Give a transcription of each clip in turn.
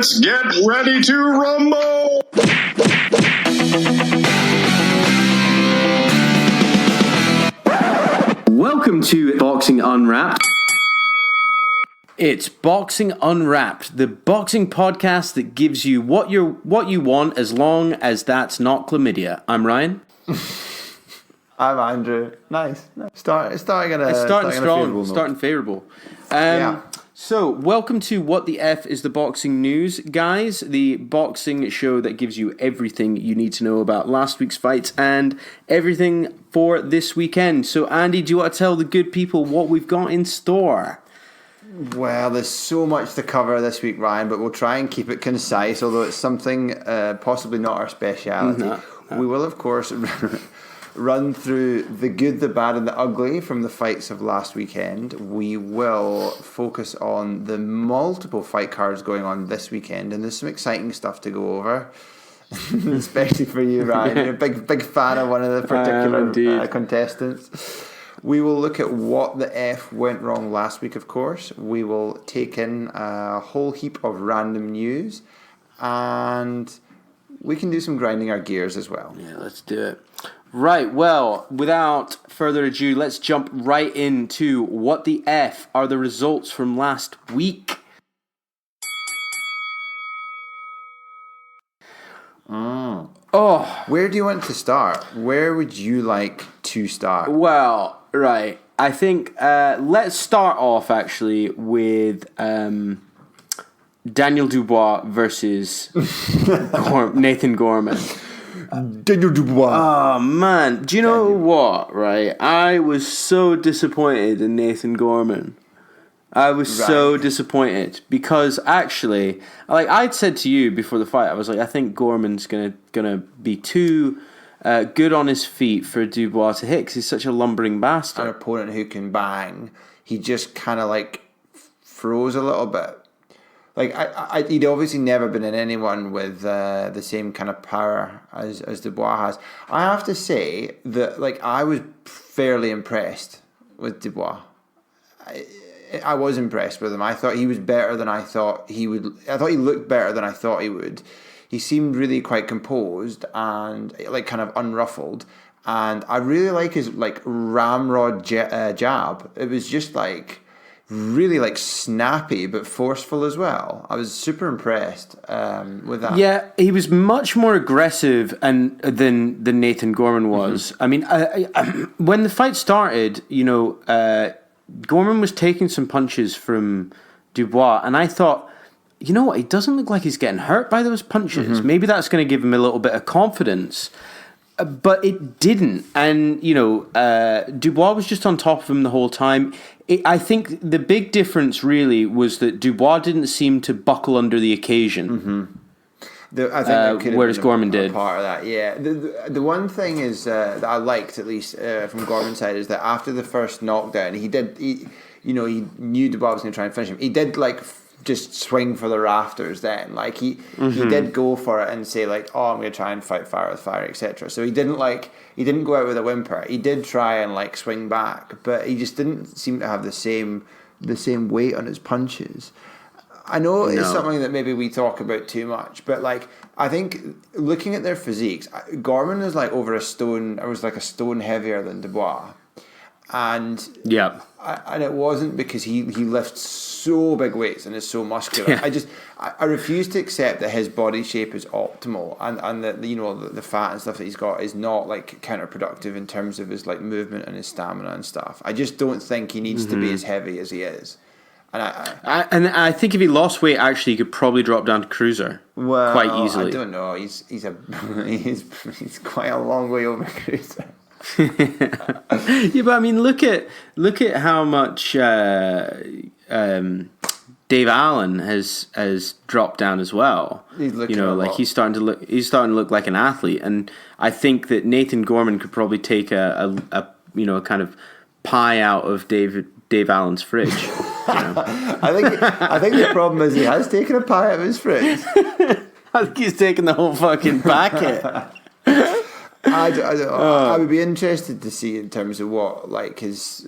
Let's get ready to rumble! Welcome to Boxing Unwrapped. It's Boxing Unwrapped, the boxing podcast that gives you what you want as long as that's not chlamydia. I'm Ryan. I'm Andrew. Nice. Starting favorable. Yeah. So, welcome to What the F is the Boxing News, guys, the boxing show that gives you everything you need to know about last week's fights and everything for this weekend. So, Andy, do you want to tell the good people what we've got in store? Well, there's so much to cover this week, Ryan, but we'll try and keep it concise, although it's something possibly not our speciality. No. We will, of course, run through the good, the bad, and the ugly from the fights of last weekend. We will focus on the multiple fight cards going on this weekend, and there's some exciting stuff to go over, especially for you, Ryan. You're a big fan of one of the particular contestants. We will look at what the F went wrong last week, of course. We will take in a whole heap of random news, and we can do some grinding our gears as well. Yeah, let's do it. Right, well, without further ado, let's jump right into what the F are the results from last week. Oh. Where do you want to start? Where would you like to start? Well, right. I think let's start off actually with Daniel Dubois versus Nathan Gorman. Daniel Dubois. Oh, man. Do you know what, right? I was so disappointed in Nathan Gorman. I was so disappointed because actually, like I'd said to you before the fight, I was like, I think Gorman's gonna be too good on his feet for Dubois to hit because he's such a lumbering bastard. An opponent who can bang. He just kind of like froze a little bit. Like he'd obviously never been in anyone with the same kind of power as Dubois has. I have to say that like I was fairly impressed with Dubois. I was impressed with him. I thought he was better than I thought he would. I thought he looked better than I thought he would. He seemed really quite composed and like kind of unruffled. And I really like his like ramrod jab. It was just like really like snappy but forceful as well. I was super impressed with that. Yeah, he was much more aggressive than Nathan Gorman was. Mm-hmm. I mean, I, when the fight started, you know, Gorman was taking some punches from Dubois, and I thought, you know what, he doesn't look like he's getting hurt by those punches. Mm-hmm. Maybe that's going to give him a little bit of confidence. But it didn't. And, you know, Dubois was just on top of him the whole time. I think the big difference really was that Dubois didn't seem to buckle under the occasion. Mm-hmm. I think whereas Gorman did. Part of that, yeah. The one thing is that I liked, at least from Gorman's side, is that after the first knockdown, he knew Dubois was going to try and finish him. He did like just swing for the rafters then. Like he did go for it and say like, oh, I'm going to try and fight fire with fire, etc. So he didn't go out with a whimper. He did try and like swing back, but he just didn't seem to have the same weight on his punches. I know it's something that maybe we talk about too much, but like I think looking at their physiques, Gorman is like over a stone. It was like a stone heavier than Dubois, and and it wasn't because he lifts so big weights and is so muscular. Yeah. I refuse to accept that his body shape is optimal and that the fat and stuff that he's got is not like counterproductive in terms of his like movement and his stamina and stuff. I just don't think he needs to be as heavy as he is. And I think if he lost weight, actually, he could probably drop down to cruiser quite easily. I don't know. He's quite a long way over cruiser. Yeah, but I mean, look at how much Dave Allen has dropped down as well. He's starting to look like an athlete, and I think that Nathan Gorman could probably take a kind of pie out of Dave Allen's fridge. I think the problem is he has taken a pie out of his fridge. I think he's taken the whole fucking packet. I would be interested to see in terms of what like his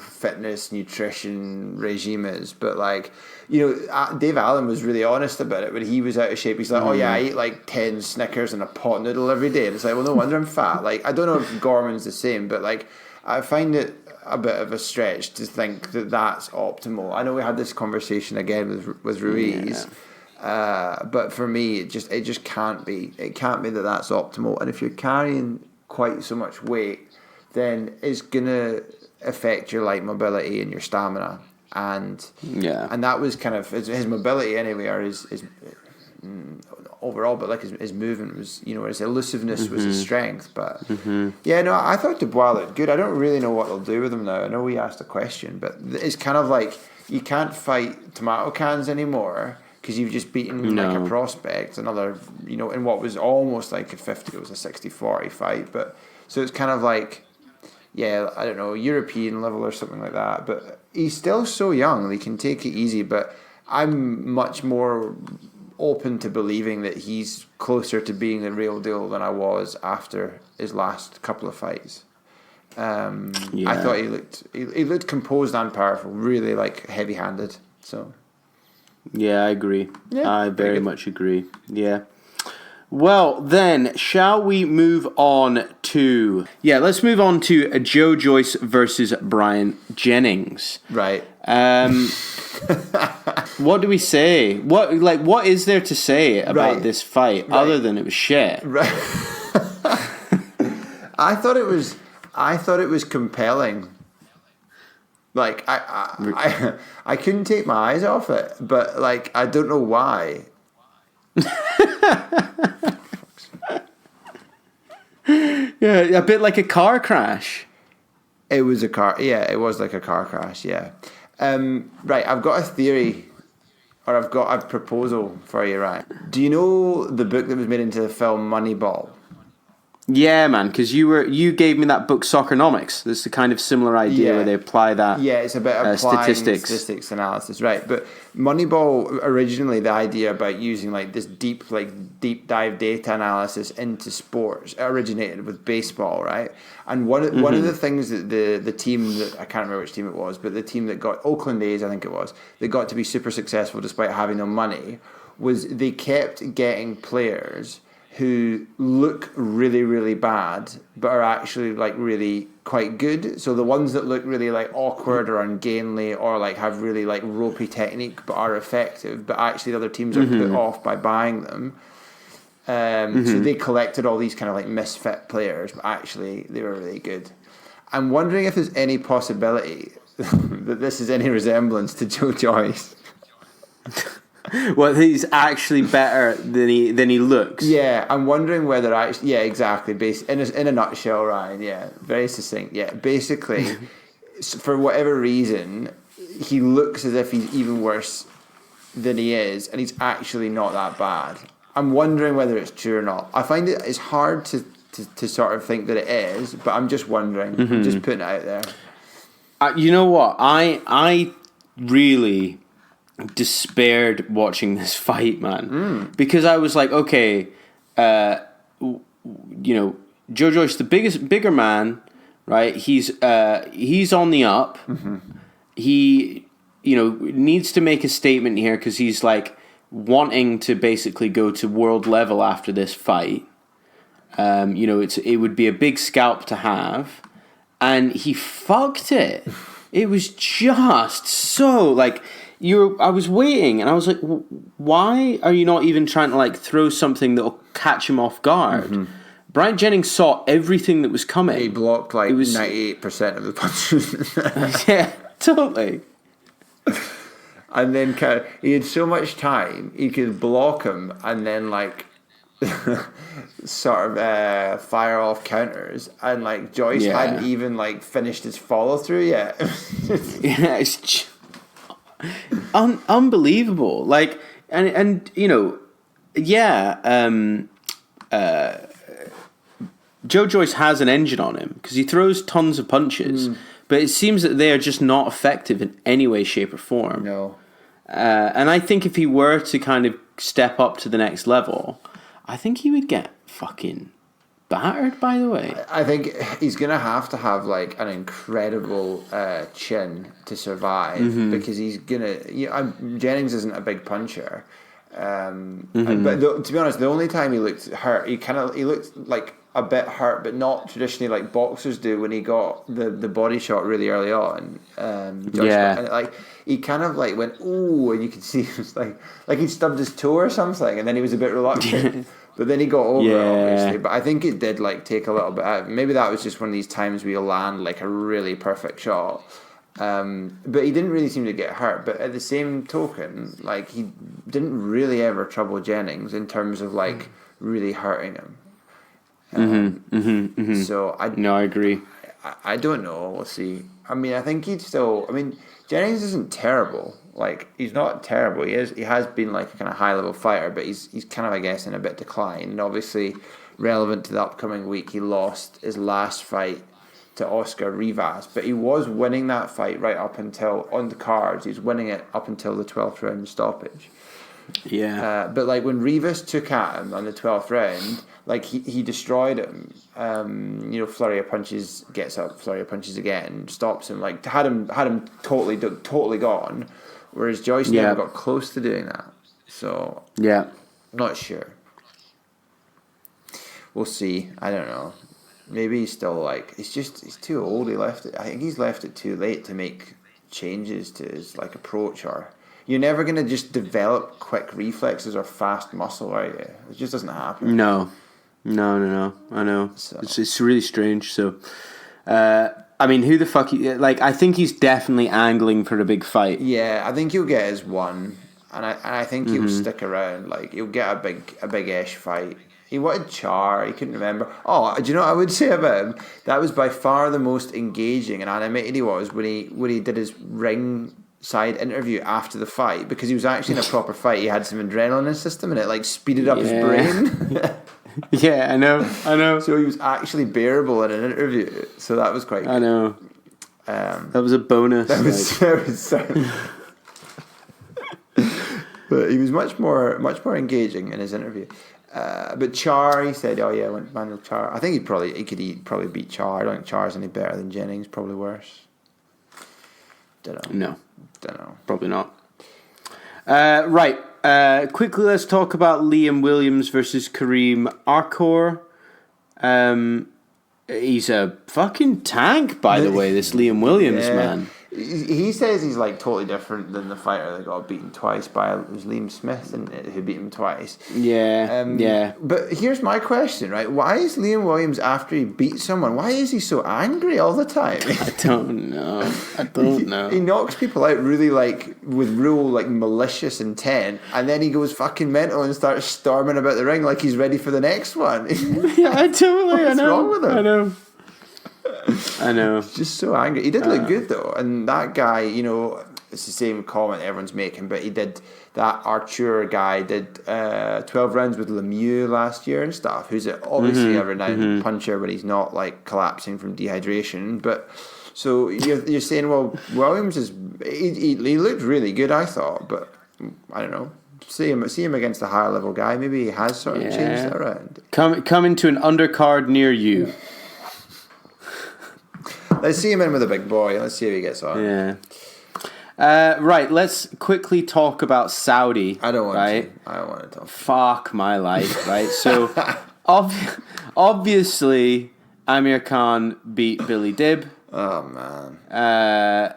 fitness, nutrition regime is. But like Dave Allen was really honest about it when he was out of shape. He's like, oh yeah, I eat like 10 Snickers and a pot noodle every day, and it's like, well, no wonder I'm fat. Like I don't know if Gorman's the same, but like I find it a bit of a stretch to think that that's optimal. I know we had this conversation again with Ruiz. But for me, it just can't be. It can't be that that's optimal. And if you're carrying quite so much weight, then it's gonna affect your light mobility and your stamina. And that was kind of his mobility anyway, or his overall, but like his movement was, his elusiveness was his strength. But I thought Dubois looked good. I don't really know what they'll do with him now. I know we asked a question, but it's kind of like you can't fight tomato cans anymore. Because you've just beaten like a prospect, another, in what was almost like a 50, it was a 60-40 fight. But so it's kind of like, I don't know, European level or something like that. But he's still so young, he can take it easy. But I'm much more open to believing that he's closer to being the real deal than I was after his last couple of fights. I thought he looked composed and powerful, really like heavy-handed. So. Yeah, I agree. I very much agree. Yeah. Well, then, shall we move on to... Yeah, let's move on to Joe Joyce versus Brian Jennings. Right. What do we say? What is there to say about this fight other than it was shit? Right. I thought it was compelling. Like I couldn't take my eyes off it, but like I don't know why. Yeah, a bit like a car crash. It was a car. Yeah, it was like a car crash. Yeah. Right. I've got a theory, or I've got a proposal for you. Right. Do you know the book that was made into the film Moneyball? Yeah, man, because you gave me that book, Soccernomics. That's the kind of similar idea where they apply that. Yeah, it's about applying statistics analysis, right? But Moneyball, originally the idea about using like this deep dive data analysis into sports originated with baseball, right? And one of the things that the team that I can't remember which team it was, but the team that got Oakland A's, I think it was, that got to be super successful despite having no money, was they kept getting players who look really, really bad, but are actually like really quite good. So the ones that look really like awkward or ungainly or like have really like ropey technique but are effective, but actually the other teams are put off by buying them. So they collected all these kind of like misfit players, but actually they were really good. I'm wondering if there's any possibility that this is any resemblance to Joe Joyce. Well, he's actually better than he looks. Yeah, I'm wondering whether actually... Yeah, exactly. In a nutshell, Ryan, yeah. Very succinct, yeah. Basically, for whatever reason, he looks as if he's even worse than he is, and he's actually not that bad. I'm wondering whether it's true or not. I find it's hard to sort of think that it is, but I'm just wondering. I'm just putting it out there. You know what? I really... despaired watching this fight, man, because I was like, okay, Joe Joyce, the bigger man, right? He's on the up. He needs to make a statement here because he's like wanting to basically go to world level after this fight. It would be a big scalp to have, and he fucked it. It was just so like. I was waiting, and I was like, why are you not even trying to like throw something that will catch him off guard? Brian Jennings saw everything that was coming. He blocked like 98% of the punches. Yeah, totally. And then he had so much time, he could block him and then like sort of fire off counters, and like Joyce hadn't even like finished his follow through yet. Yeah, it's unbelievable. Like, and Joe Joyce has an engine on him because he throws tons of punches, but it seems that they are just not effective in any way, shape, or form. No. And I think if he were to kind of step up to the next level, I think he would get fucking battered, by the way. I think he's going to have like an incredible chin to survive because he's going to. Jennings isn't a big puncher, but to be honest, the only time he looked hurt, he looked like a bit hurt, but not traditionally like boxers do when he got the body shot really early on. And like he kind of like went ooh, and you could see it was like he'd stubbed his toe or something, and then he was a bit reluctant. But then he got over it, obviously. But I think it did like take a little bit out. Maybe that was just one of these times where you land like a really perfect shot. But he didn't really seem to get hurt. But at the same token, like he didn't really ever trouble Jennings in terms of like really hurting him. So I agree. I don't know. We'll see. I mean, I think he'd still. I mean, Jennings isn't terrible. Like he's not terrible. He has been like a kind of high level fighter, but he's kind of, I guess, in a bit decline. And obviously, relevant to the upcoming week, he lost his last fight to Oscar Rivas, but he was winning that fight right up until on the cards. He was winning it up until the 12th round stoppage. Yeah. But like when Rivas took at him on the 12th round, like he destroyed him. Flurry of punches, gets up, flurry of punches again, stops him. Like had him totally gone. Whereas Joyce never got close to doing that. So not sure. We'll see. I don't know. Maybe he's still like he's too old. I think he's left it too late to make changes to his like approach. Or you're never gonna just develop quick reflexes or fast muscle, are you? It just doesn't happen. No. I know. So. It's really strange. So, I mean, who the fuck? I think he's definitely angling for a big fight. Yeah, I think he'll get his one, and I think he'll stick around. Like he'll get a big-ish fight. He wanted Char. He couldn't remember. Oh, do you know what I would say about him? That was by far the most engaging and animated he was when he did his ringside interview after the fight, because he was actually in a proper fight. He had some adrenaline in his system, and it like speeded up his brain. Yeah, I know. So he was actually bearable in an interview. So that was quite good. I know. That was a bonus. That was sad. But he was much more engaging in his interview. But Char, he said, "Oh yeah, I went Manuel Char." I think he could probably beat Char. I don't think Char's any better than Jennings. Probably worse. Don't know. Probably not. Right. Quickly, let's talk about Liam Williams versus Kareem Arkor. He's a fucking tank, by the way, this Liam Williams, man. He says he's like totally different than the fighter that got beaten twice by it was Liam Smith, and who beat him twice. Yeah. But here's my question, right? Why is Liam Williams, after he beats someone, why is he so angry all the time? I don't know. He knocks people out really like with real like malicious intent, and then he goes fucking mental and starts storming about the ring like he's ready for the next one. Yeah, totally. What's wrong with him? I know. He's just so angry. He did look good though, and that guy, it's the same comment everyone's making, but he did that. Archer guy did 12 rounds with Lemieux last year and stuff. Who's obviously a renowned puncher, but he's not like collapsing from dehydration. But so you're saying, well, Williams he looked really good, I thought, but I don't know. See him against a higher level guy. Maybe he has sort of changed that around. Come into an undercard near you. Let's see him in with a big boy. Let's see how he gets on. Yeah. Right, let's quickly talk about Saudi. I don't want to talk. Fuck my life, right? So, obviously, Amir Khan beat Billy Dib. Oh man.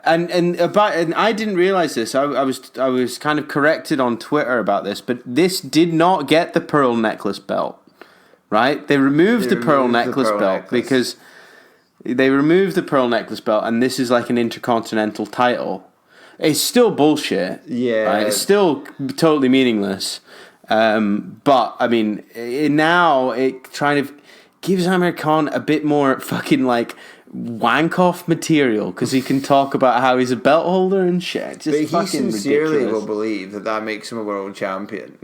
And I didn't realize this. I was kind of corrected on Twitter about this, but this did not get the pearl necklace belt, right? They removed the pearl necklace belt because they removed the pearl necklace belt, and this is like an intercontinental title. It's still bullshit. Yeah. Right? It's still totally meaningless. But I mean, now it kind of gives Amir Khan a bit more fucking like wank off material, because he can talk about how he's a belt holder and shit. Just but he sincerely ridiculous. will believe that makes him a world champion.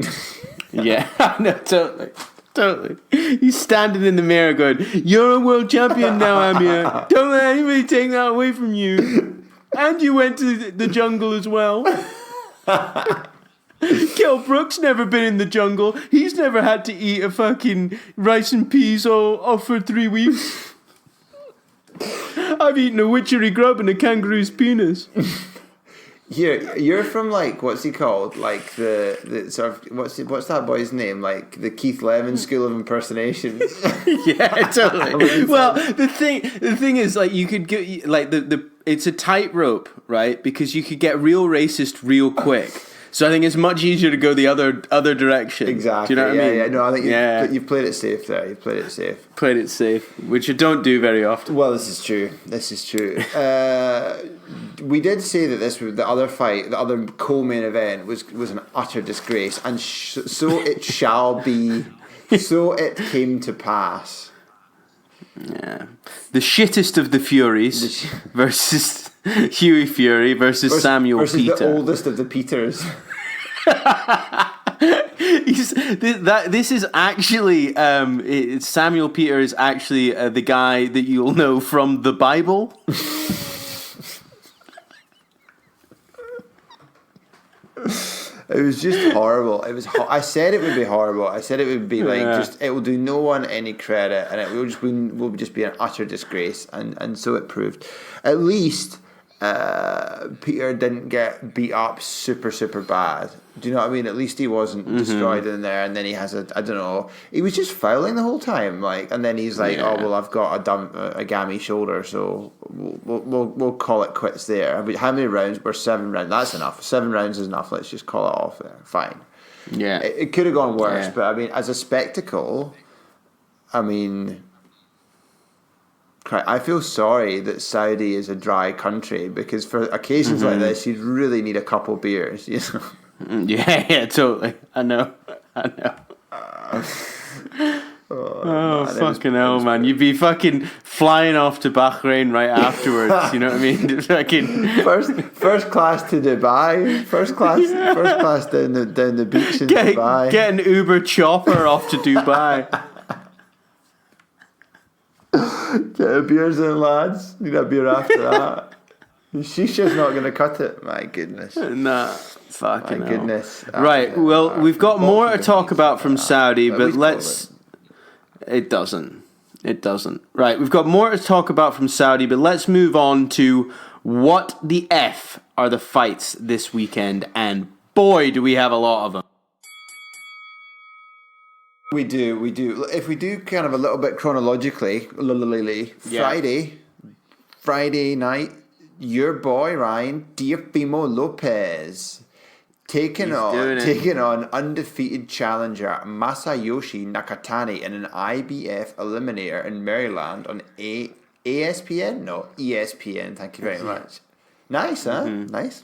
Yeah, no, totally. He's standing in the mirror going, "You're a world champion now, Amir. Don't let anybody take that away from you. And you went to the jungle as well. Can Kell Brook's never been in the jungle. He's never had to eat a fucking rice and peas all for 3 weeks. I've eaten a witchery grub and a kangaroo's penis. You're from like, what's he called? Like the sort of what's that boy's name? Like the Keith Lemon School of Impersonation. Yeah, totally. Well, the thing is, like, you could get like it's a tightrope, right? Because you could get real racist real quick. So I think it's much easier to go the other direction. Exactly. Do you know what I mean? Yeah. No, I think you've played it safe there. You've played it safe. Played it safe, which you don't do very often. Well, this is true. We did say that the other fight, the other co-main event was an utter disgrace, and so it shall be. So it came to pass. Yeah, the shittest of the Furies versus Hughie Fury versus Samuel versus Peter. The oldest of the Peters. This is actually Samuel Peter is actually the guy that you'll know from the Bible. It was just horrible. It was. I said it would be horrible. I said it would be like just. It will do no one any credit, and it will just be an utter disgrace. And so it proved. At least Peter didn't get beat up super bad. Do you know what I mean? At least he wasn't destroyed in there, and then he has I don't know. He was just fouling the whole time, like, and then he's like, "Oh well, I've got a gammy shoulder, so we'll call it quits there." I mean, how many rounds? We're 7 rounds. That's enough. 7 rounds is enough. Let's just call it off there. Fine. Yeah, it could have gone worse, but I mean, as a spectacle, I mean, I feel sorry that Saudi is a dry country, because for occasions like this, you'd really need a couple beers, you know. Yeah, totally. I know. Oh, man, fucking hell, man! You'd be fucking flying off to Bahrain right afterwards. You know what I mean? Fucking first class to Dubai. First class down the beach in Dubai. Get an Uber chopper off to Dubai. Get a beers in, lads. Need a beer after that. Shisha's not going to cut it. My goodness. Nah, fucking hell. Goodness. Right, well, we've got more to talk about from Saudi, but let's... It doesn't. Right, we've got more to talk about from Saudi, but let's move on to what the F are the fights this weekend, and boy, do we have a lot of them. We do. If we do kind of a little bit chronologically, Friday night, your boy Ryan Teofimo Lopez taking on undefeated challenger Masayoshi Nakatani in an IBF eliminator in Maryland on ESPN. Thank you very much. Nice, huh? Nice.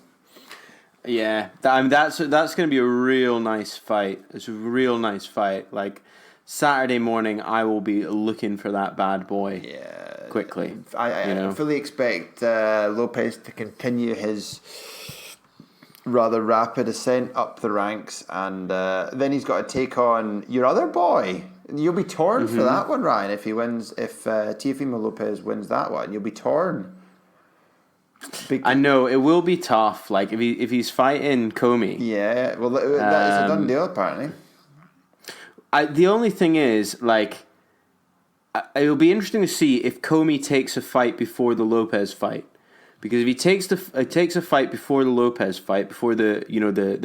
Yeah, that's going to be a real nice fight. It's a real nice fight. Like, Saturday morning, I will be looking for that bad boy. Yeah, quickly. I fully expect Lopez to continue his rather rapid ascent up the ranks, and then he's got to take on your other boy. You'll be torn for that one, Ryan. If he wins, if Teofimo Lopez wins that one, you'll be torn. I know it will be tough. Like if he's fighting Comey. Yeah, well, that is a done deal apparently. The only thing is, like, it'll be interesting to see if Comey takes a fight before the Lopez fight, because if he takes a fight before the Lopez fight, before the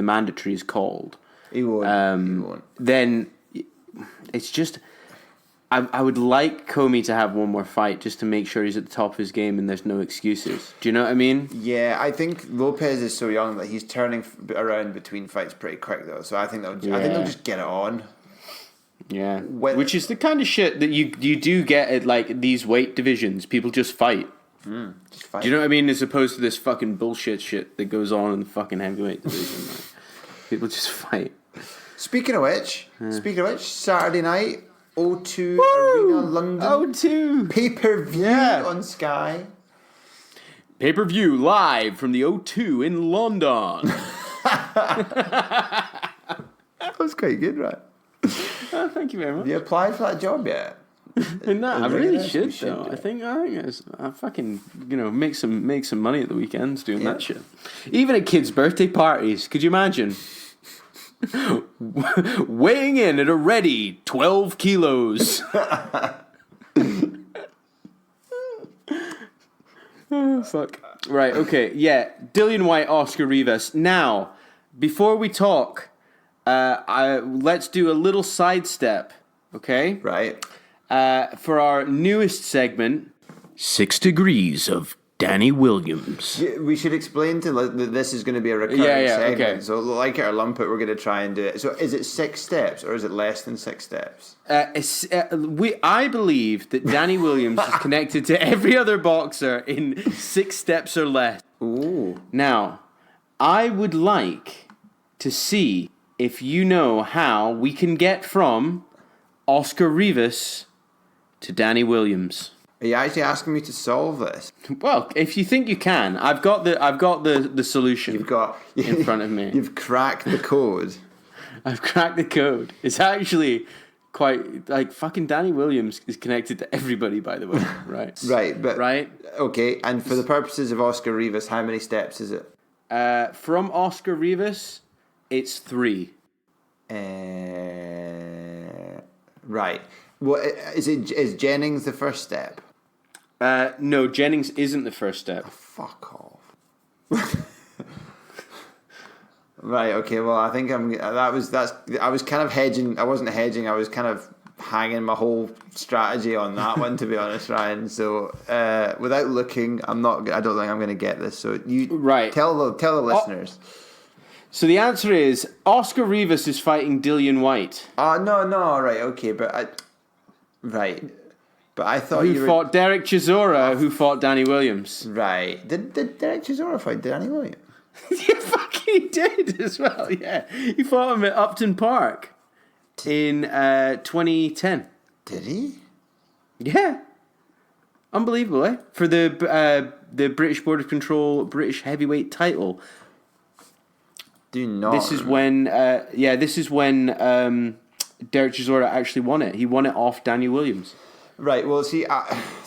mandatory is called, he won't. Then it's just. I would like Comey to have one more fight just to make sure he's at the top of his game and there's no excuses. Do you know what I mean? Yeah, I think Lopez is so young that he's turning around between fights pretty quick though. So I think they'll just get it on. Yeah, which is the kind of shit that you do get at like these weight divisions. People just fight. Just fight. Do you know what I mean? As opposed to this fucking bullshit shit that goes on in the fucking heavyweight division. Like, people just fight. Speaking of which, Saturday night. O2 Arena London. O2 pay-per-view on Sky. Pay-per-view live from the O2 in London. That was quite good, right? Oh, thank you very much. Have you applied for that job yet? No, I really should though. I think I fucking make some money at the weekends doing that shit. Even at kids' birthday parties, could you imagine? Weighing in at a ready 12 kilos. Oh, fuck. Right, okay, yeah. Dillian Whyte, Oscar Rivas. Now, before we talk, let's do a little sidestep, okay? Right. For our newest segment, 6 Degrees of Danny Williams. We should explain to that this is going to be a recurring segment. Okay. So, like it or lump it, we're going to try and do it. So, is it 6 steps or is it less than 6 steps? I believe that Danny Williams is connected to every other boxer in 6 steps or less. Ooh. Now, I would like to see if you know how we can get from Oscar Rivas to Danny Williams. Are you actually asking me to solve this? Well, if you think you can, I've got the solution. In front of me. You've cracked the code. I've cracked the code. It's actually quite like fucking Danny Williams is connected to everybody, by the way, right? Right. Okay, and for the purposes of Oscar Rivas, how many steps is it? From Oscar Rivas, it's 3. Right. What is Jennings the first step? No, Jennings isn't the first step. Fuck off. Right. Okay. Well, I think I was kind of hedging. I wasn't hedging. I was kind of hanging my whole strategy on that one, to be honest, Ryan. So, without looking, I don't think I'm going to get this. So you tell the listeners. So the answer is Oscar Rivas is fighting Dillian Whyte. Oh no. Right. Okay. But I thought who fought Derek Chisora, who fought Danny Williams. Right. Did Derek Chisora fight Danny Williams? Yeah, fucking did as well, yeah. He fought him at Upton Park in 2010. Did he? Yeah. Unbelievable, eh? For the British Board of Control British Heavyweight title. Do not. This is when Derek Chisora actually won it. He won it off Danny Williams. Right, well, see,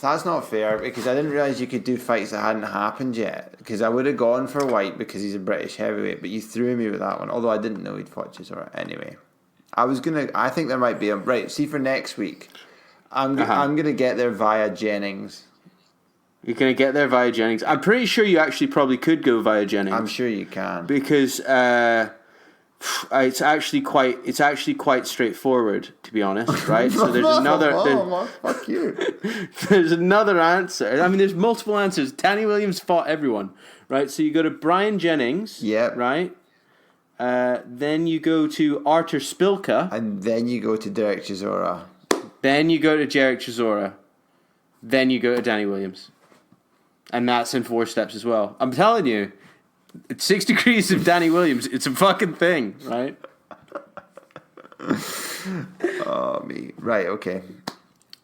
that's not fair because I didn't realise you could do fights that hadn't happened yet. Because I would have gone for Whyte because he's a British heavyweight, but you threw me with that one. Although I didn't know he'd fought Chisora. Anyway, I think there might be right. See, for next week, I'm gonna get there via Jennings. You're gonna get there via Jennings. I'm pretty sure you actually probably could go via Jennings. I'm sure you can because it's actually quite straightforward, to be honest, right? So there's another. Fuck you. There's another answer. I mean, there's multiple answers. Danny Williams fought everyone, right? So you go to Brian Jennings, right? Then you go to Artur Spilka, and then you go to Derek Chisora. Then you go to Derek Chisora. Then you go to Danny Williams, and that's in 4 steps as well. I'm telling you. It's 6 degrees of Danny Williams. It's a fucking thing, right? Oh, me. Right, okay.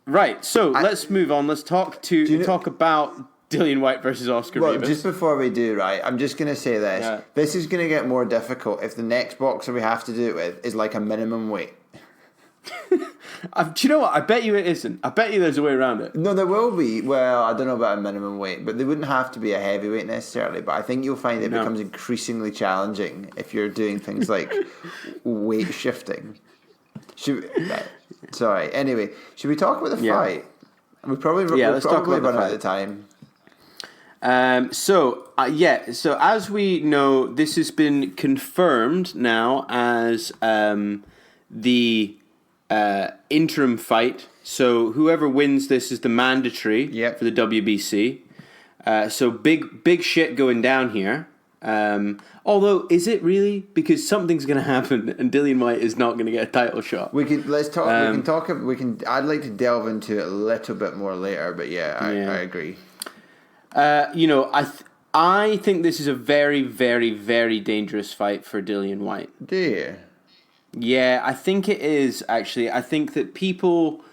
Right, so let's move on. Let's talk about Dillian Whyte versus Oscar Rivas. Well, just before we do, right, I'm just going to say this. Yeah. This is going to get more difficult if the next boxer we have to do it with is like a minimum weight. Do you know what? I bet you it isn't. I bet you there's a way around it. No, there will be. Well, I don't know about a minimum weight, but they wouldn't have to be a heavyweight necessarily. But I think you'll find it becomes increasingly challenging if you're doing things like weight shifting. Sorry. Anyway, should we talk about the fight? We'll probably run out of time. So as we know, this has been confirmed now as the interim fight. So whoever wins this is the mandatory for the WBC. So big shit going down here. Although, is it really? Because something's going to happen, and Dillian Whyte is not going to get a title shot. I'd like to delve into it a little bit more later, but I agree. I think this is a very, very, very dangerous fight for Dillian Whyte. Do you? Yeah, I think it is, actually. I think that people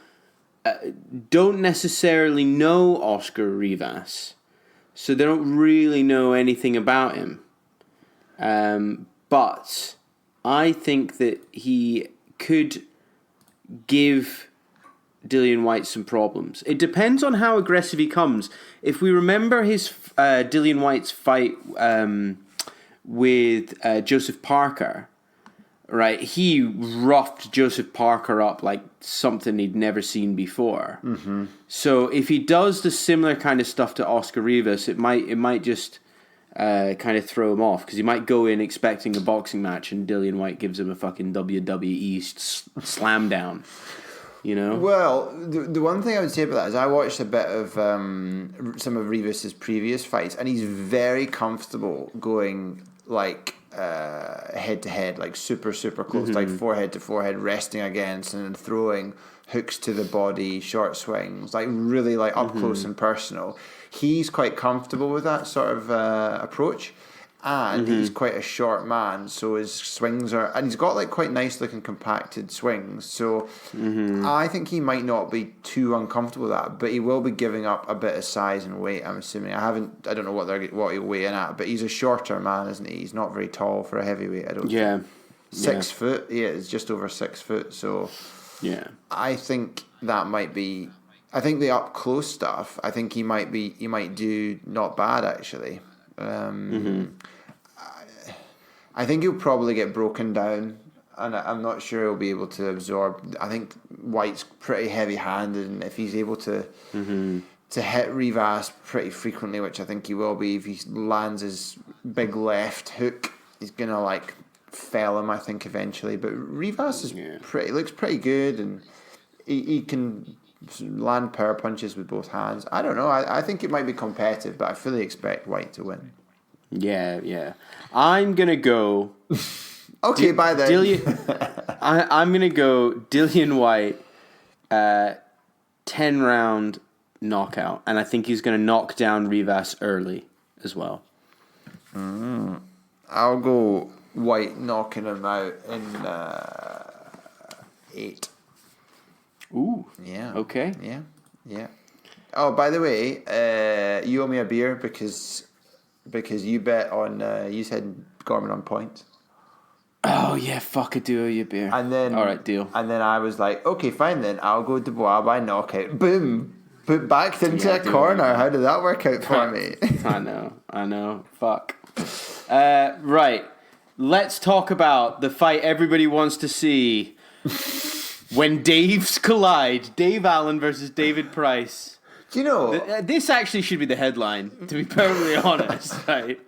don't necessarily know Oscar Rivas, so they don't really know anything about him. But I think that he could give Dillian Whyte some problems. It depends on how aggressive he comes. If we remember his Dillian Whyte's fight with Joseph Parker, right, he roughed Joseph Parker up like something he'd never seen before. Mm-hmm. So if he does the similar kind of stuff to Oscar Rivas, it might just kind of throw him off, because he might go in expecting a boxing match and Dillian Whyte gives him a fucking WWE slam down. You know? Well, the one thing I would say about that is I watched a bit of some of Rivas's previous fights, and he's very comfortable going like head to head, like super close, like forehead to forehead, resting against and then throwing hooks to the body, short swings, like really like up close and personal. He's quite comfortable with that sort of approach. And he's quite a short man, so his swings are... And he's got, like, quite nice-looking compacted swings, so I think he might not be too uncomfortable with that, but he will be giving up a bit of size and weight, I'm assuming. I don't know what he'll weigh in at, but he's a shorter man, isn't he? He's not very tall for a heavyweight, I don't think. 6 foot, it's just over 6 foot, so... Yeah. I think that might be... I think the up-close stuff, I think he might do not bad, actually. I think he'll probably get broken down, and I'm not sure he'll be able to absorb. I think Whyte's pretty heavy-handed, and if he's able to hit Rivas pretty frequently, which I think he will be, if he lands his big left hook, he's gonna like fell him, I think, eventually. But Rivas is looks pretty good, and he can land power punches with both hands. I don't know. I think it might be competitive, but I fully expect Whyte to win. Yeah. I'm gonna go. Okay, bye then. I'm gonna go Dillian Whyte, 10-round knockout, and I think he's gonna knock down Rivas early as well. I'll go Whyte knocking him out in 8. Ooh. Yeah. Okay. Yeah. Oh, by the way, you owe me a beer because you bet on you said Gorman on points. Oh yeah, fuck, I do owe you a beer. And then all right, deal. And then I was like, okay, fine then. I'll go Dubois by knockout. Boom. Put backed into a corner. How did that work out for me? I know. Fuck. Right. Let's talk about the fight everybody wants to see. When Daves collide. Dave Allen versus David Price. Do you know... This actually should be the headline, to be perfectly honest, right?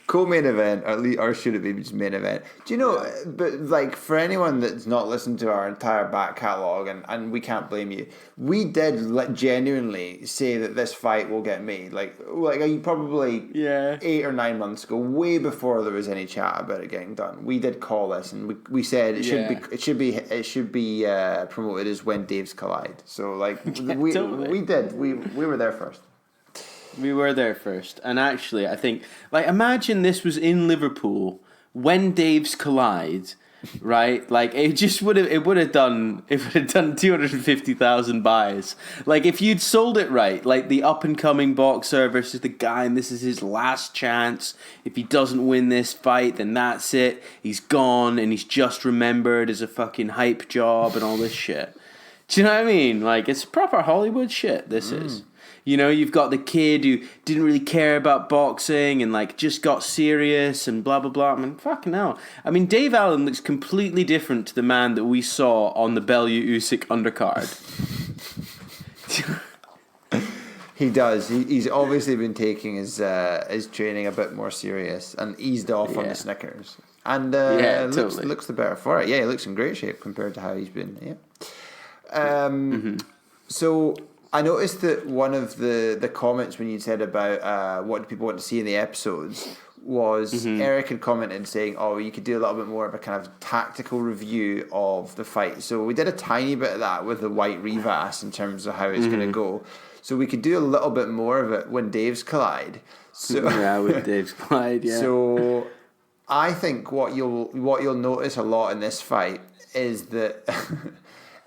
Co-main event, or should it be just main event? Do you know, but like for anyone that's not listened to our entire back catalogue, and we can't blame you, we did genuinely say that this fight will get made. Like probably 8 or 9 months ago, way before there was any chat about it getting done. We did call this, and we said it should be promoted as When Daves Collide. So like we were there first. We were there first, and actually, I think, like, imagine this was in Liverpool when Daves collide, right? Like, it would have done 250,000 buys. Like, if you'd sold it right, like the up and coming boxer versus the guy, and this is his last chance. If he doesn't win this fight, then that's it. He's gone, and he's just remembered as a fucking hype job and all this shit. Do you know what I mean? Like, it's proper Hollywood shit. This is. You know, you've got the kid who didn't really care about boxing and, like, just got serious and blah, blah, blah. I mean, fucking hell. I mean, Dave Allen looks completely different to the man that we saw on the Bellew-Usyk undercard. He does. He's obviously been taking his training a bit more serious and eased off on the Snickers. And totally. looks the better for it. Yeah, he looks in great shape compared to how he's been. Yeah. So... I noticed that one of the comments when you said about what do people want to see in the episodes was Eric had commented saying, oh, you could do a little bit more of a kind of tactical review of the fight. So we did a tiny bit of that with the Whyte Rivas in terms of how it's going to go. So we could do a little bit more of it when Daves collide. So with Daves collide, yeah. So I think what you'll notice a lot in this fight is that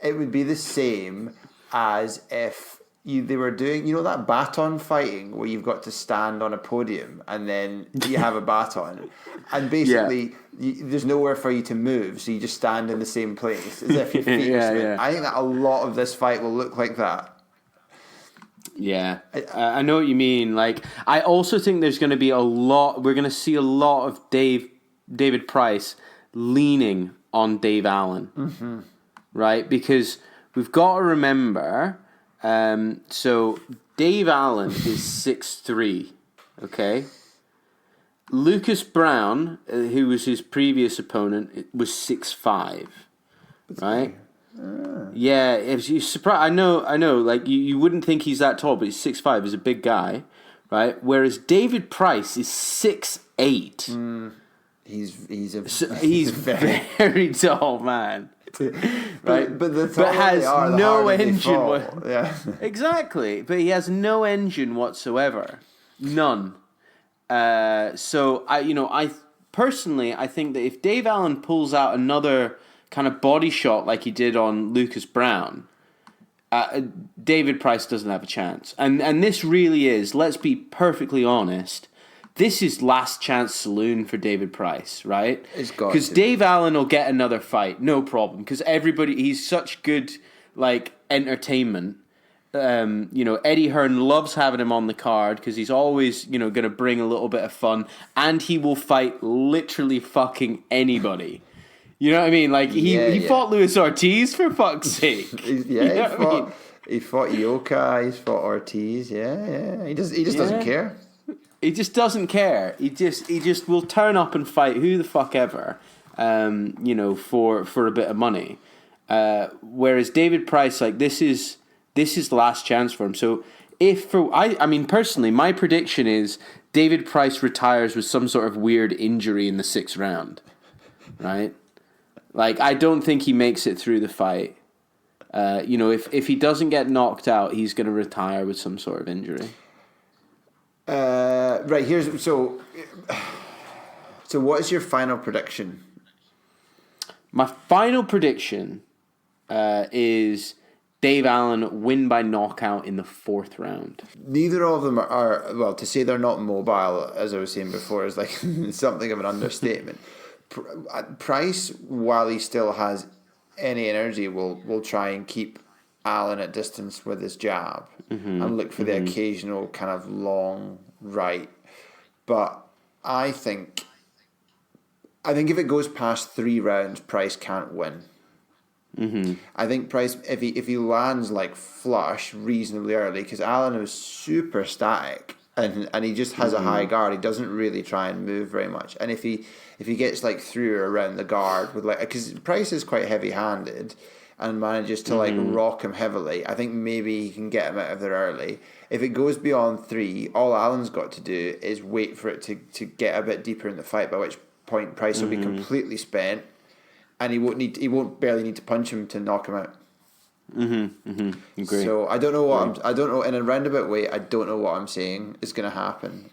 it would be the same as if they were doing, that baton fighting where you've got to stand on a podium and then you have a baton, and basically there's nowhere for you to move, so you just stand in the same place as if your feet are spinning. I think that a lot of this fight will look like that. Yeah, I know what you mean. Like, I also think there's going to be we're going to see a lot of David Price leaning on Dave Allen, right? Because we've got to remember, so Dave Allen is 6'3", okay? Lucas Brown, who was his previous opponent, was 6'5", right? Yeah, if you surprised, I know. Like you wouldn't think he's that tall, but he's 6'5". He's a big guy, right? Whereas David Price is 6'8". He's very tall, man. Right, but has no engine. Yeah, exactly. But he has no engine whatsoever, none. So I personally think that if Dave Allen pulls out another kind of body shot like he did on Lucas Brown, David Price doesn't have a chance. And this really is, let's be perfectly honest, this is last chance saloon for David Price, right? Because Dave Allen will get another fight, no problem. Because he's such good entertainment. Eddie Hearn loves having him on the card because he's always, going to bring a little bit of fun, and he will fight literally fucking anybody. You know what I mean? Like he fought Luis Ortiz, for fuck's sake. He fought Yoka. He's fought Ortiz. Yeah. He just doesn't care. He just doesn't care. He just will turn up and fight who the fuck ever. For a bit of money. Whereas David Price, this is the last chance for him. So personally, my prediction is David Price retires with some sort of weird injury in the 6th round, right? I don't think he makes it through the fight. If he doesn't get knocked out, he's going to retire with some sort of injury. So what is your final prediction? My final prediction is Dave Allen win by knockout in the 4th round. Neither of them are to say they're not mobile, as I was saying before, is something of an understatement. Price, while he still has any energy, will try and keep Allen at distance with his jab and look for the occasional kind of long right. But I think if it goes past 3 rounds, Price can't win. I think Price, if he lands flush reasonably early, because Allen was super static and he just has a high guard. He doesn't really try and move very much. And if he gets through or around the guard with because Price is quite heavy handed and manages to rock him heavily, I think maybe he can get him out of there early. If it goes beyond 3, all Allen's got to do is wait for it to get a bit deeper in the fight, by which point Price will be completely spent, and he won't barely need to punch him to knock him out. Agree. So I don't know in a roundabout way, I don't know what I'm saying is going to happen.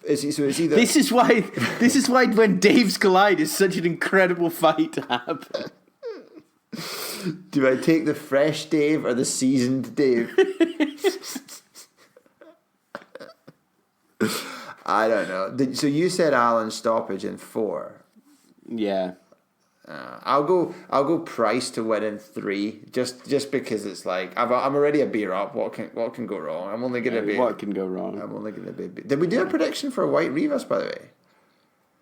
It's either This is why when Dave's collide is such an incredible fight to happen. Do I take the fresh Dave or the seasoned Dave? I don't know. So you said Allen stoppage in 4. Yeah. I'll go Price to win in 3, just because it's I'm already a beer up. What can go wrong? I'm only gonna be. What can go wrong? I'm only gonna be. Did we do a prediction for Whyte Rivas, by the way?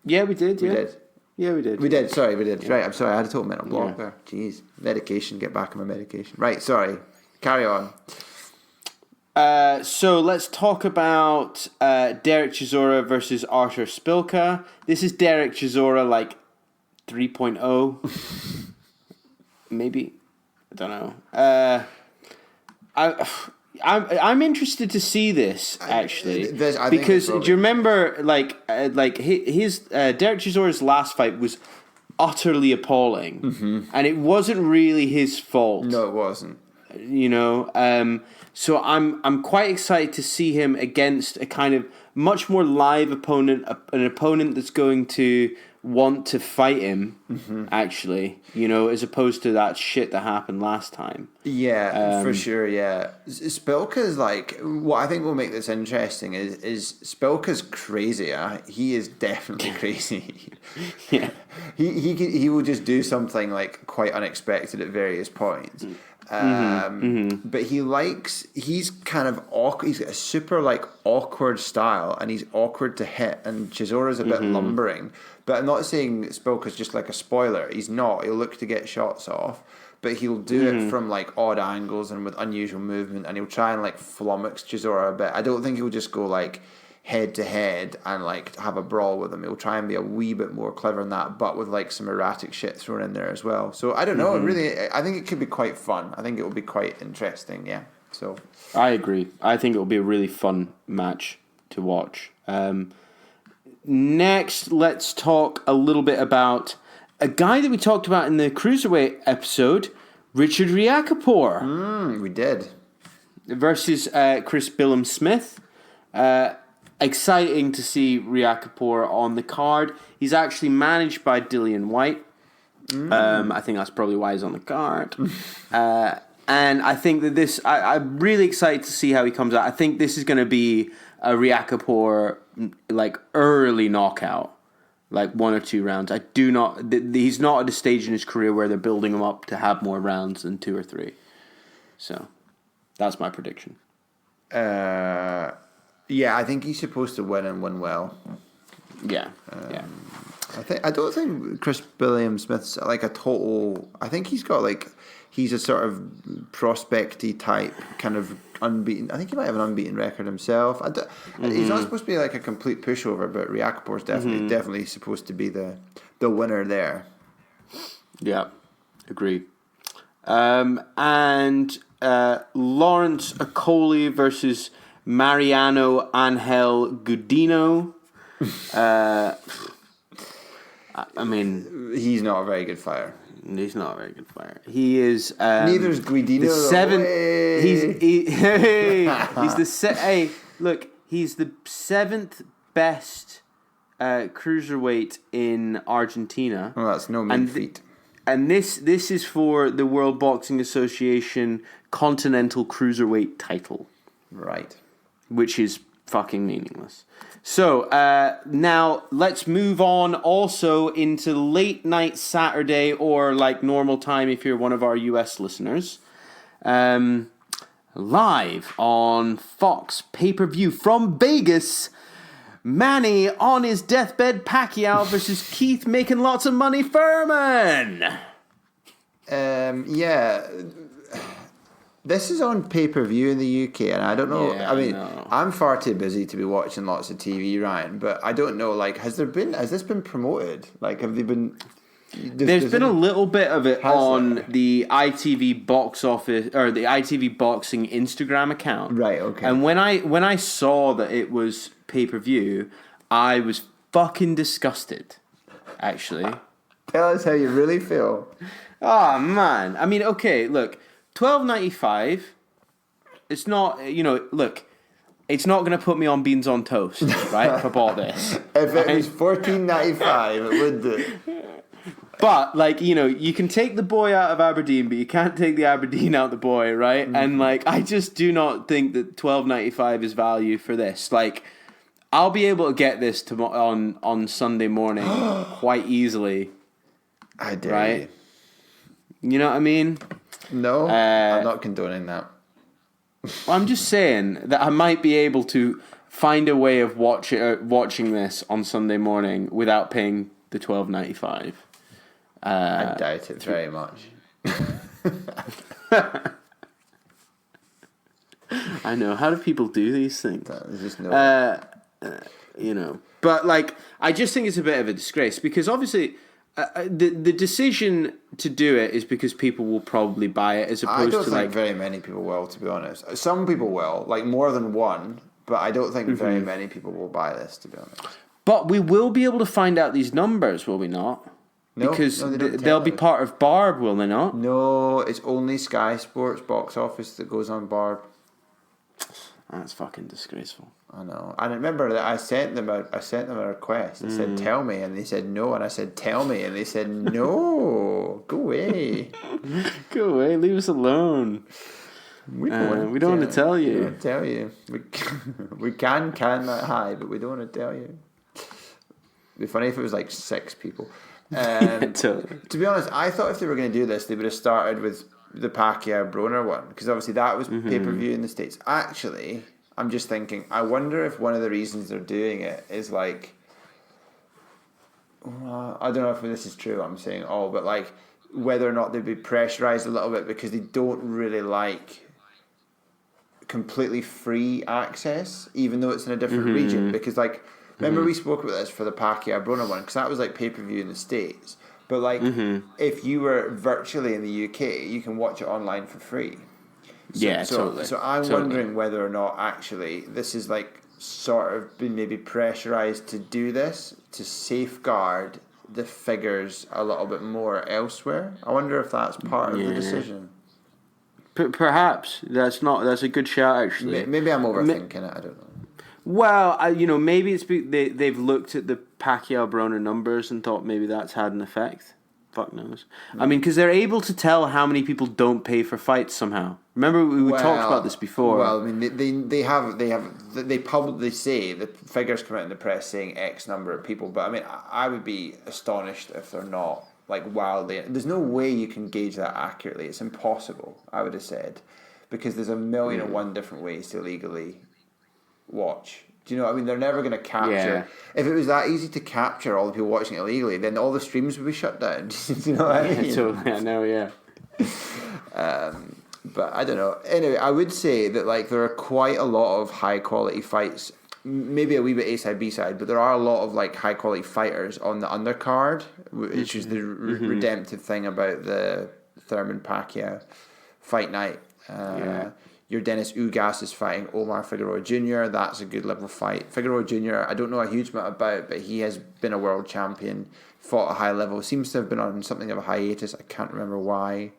Yeah, we did. We did. Yeah, we did. We did. Sorry, we did. Yeah. Right, I'm sorry. I had a total mental block there. Jeez, medication. Get back on my medication. Right, sorry. Carry on. So let's talk about Derek Chisora versus Artur Spilka. This is Derek Chisora 3.0, maybe. I don't know. I'm interested to see this actually, because do you remember his Derek Chisora's last fight was utterly appalling, and it wasn't really his fault. No, it wasn't. So I'm quite excited to see him against a kind of much more live opponent, an opponent that's going to want to fight him, actually, as opposed to that shit that happened last time. Yeah, for sure, yeah. Spilka's what I think will make this interesting is Spilka's crazy. He is definitely crazy. Yeah. He will just do something quite unexpected at various points. But he's kind of awkward. He's got a super awkward style, and he's awkward to hit, and Chisora's a bit lumbering. But I'm not saying Spilka's just like a spoiler. He's not. He'll look to get shots off, but he'll do it from odd angles and with unusual movement, and he'll try and flummox Chisora a bit. I don't think he'll just go head to head and have a brawl with him. He'll try and be a wee bit more clever than that, but with some erratic shit thrown in there as well. So I don't know. I think it could be quite fun. I think it will be quite interesting. Yeah. So I agree. I think it will be a really fun match to watch. Next, let's talk a little bit about a guy that we talked about in the Cruiserweight episode, Richard Riakporhe. We did. Versus Chris Billum-Smith. Exciting to see Riakporhe on the card. He's actually managed by Dillian Whyte. I think that's probably why he's on the card. And I think that I'm really excited to see how he comes out. I think this is going to be a Riakporhe early knockout, 1 or 2 rounds. He's not at a stage in his career where they're building him up to have more rounds than 2 or 3. So that's my prediction. Yeah, I think he's supposed to win and win well. Yeah, I don't think Chris Billum-Smith's a total. I think he's got he's a sort of prospecty type kind of unbeaten. I think he might have an unbeaten record himself. He's not supposed to be a complete pushover, but Riakporhe's definitely supposed to be the winner there. Yeah, agree. And Lawrence Okoli versus Mariano Angel Gudino. I mean, he's not a very good fighter. He's not a very good fighter. He is. Neither is Guidino. The 7th. He's the 7th best cruiserweight in Argentina. Well, that's no mean feat. And this is for the World Boxing Association Continental Cruiserweight title. Right. Which is fucking meaningless. So, now let's move on also into late night Saturday or normal time if you're one of our US listeners. Live on Fox pay-per-view from Vegas, Manny on his deathbed, Pacquiao versus Keith making lots of money, Thurmon. Yeah. This is on pay-per-view in the UK, and I don't know. Yeah, I'm far too busy to be watching lots of TV, Ryan. But I don't know. Has this been promoted? Have they been? There's been a little bit of it on the ITV box office or the ITV boxing Instagram account. Right. Okay. And when I saw that it was pay-per-view, I was fucking disgusted. Actually. Tell us how you really feel. Oh man. I mean, okay, look. $12.95. It's not, look, it's not going to put me on beans on toast, right? If I bought this. If it was $14.95, it would do. But you can take the boy out of Aberdeen, but you can't take the Aberdeen out of the boy, right? Mm-hmm. And I just do not think that $12.95 is value for this. I'll be able to get this on Sunday morning quite easily. I dare right? You know what I mean? No, I'm not condoning that. Well, I'm just saying that I might be able to find a way of watching this on Sunday morning without paying the $12.95. I doubt it very much. I know. How do people do these things? There's just no. But I just think it's a bit of a disgrace because obviously. The decision to do it is because people will probably buy it as opposed to I don't think very many people will, to be honest. Some people will, more than one, but I don't think very many people will buy this, to be honest. But we will be able to find out these numbers, will we not? No, because they'll be part of Barb, will they not? No, it's only Sky Sports box office that goes on Barb. That's fucking disgraceful. I know. And I remember that I sent them a request. I said, tell me. And they said no. And I said, tell me. And they said, no. Go away. Go away. Leave us alone. We don't want to tell you. We don't want to tell you. We can that high, but we don't want to tell you. It'd be funny if it was like 6 people. Totally. To be honest, I thought if they were going to do this, they would have started with the Pacquiao Broner one, because obviously that was pay-per-view in the States. Actually, I'm just thinking, I wonder if one of the reasons they're doing it is like, I don't know if this is true, I'm saying all, but like whether or not they'd be pressurized a little bit because they don't really like completely free access, even though it's in a different region. Because like, remember we spoke about this for the Pacquiao Broner one, because that was like pay-per-view in the States. But like, if you were virtually in the UK, you can watch it online for free. Totally. So I'm wondering whether or not actually this is like sort of been maybe pressurized to do this to safeguard the figures a little bit more elsewhere. I wonder if that's part of the decision. Perhaps that's a good shout actually. Maybe I'm overthinking it. I don't know. Well, maybe it's they've looked at the Pacquiao Broner numbers and thought maybe that's had an effect. Fuck knows. I mean, because they're able to tell how many people don't pay for fights somehow. Remember we talked about this before. Well, I mean, they publicly say the figures come out in the press saying X number of people, but I mean, I would be astonished if they're not like wildly. There's no way you can gauge that accurately. It's impossible. I would have said, because there's a million and one different ways to legally watch. Do you know what I mean? They're never going to capture. Yeah. If it was that easy to capture all the people watching it illegally, then all the streams would be shut down. Do you know what I mean? Totally. I know, yeah. But I don't know. Anyway, I would say that like there are quite a lot of high quality fights. Maybe a wee bit A side, B side, but there are a lot of like high quality fighters on the undercard, which is the redemptive thing about the Thurmon Pacquiao fight night. Your Dennis Ugas is fighting Omar Figueroa Jr. That's a good level fight. Figueroa Jr., I don't know a huge amount about, but he has been a world champion, fought at a high level, seems to have been on something of a hiatus. I can't remember why.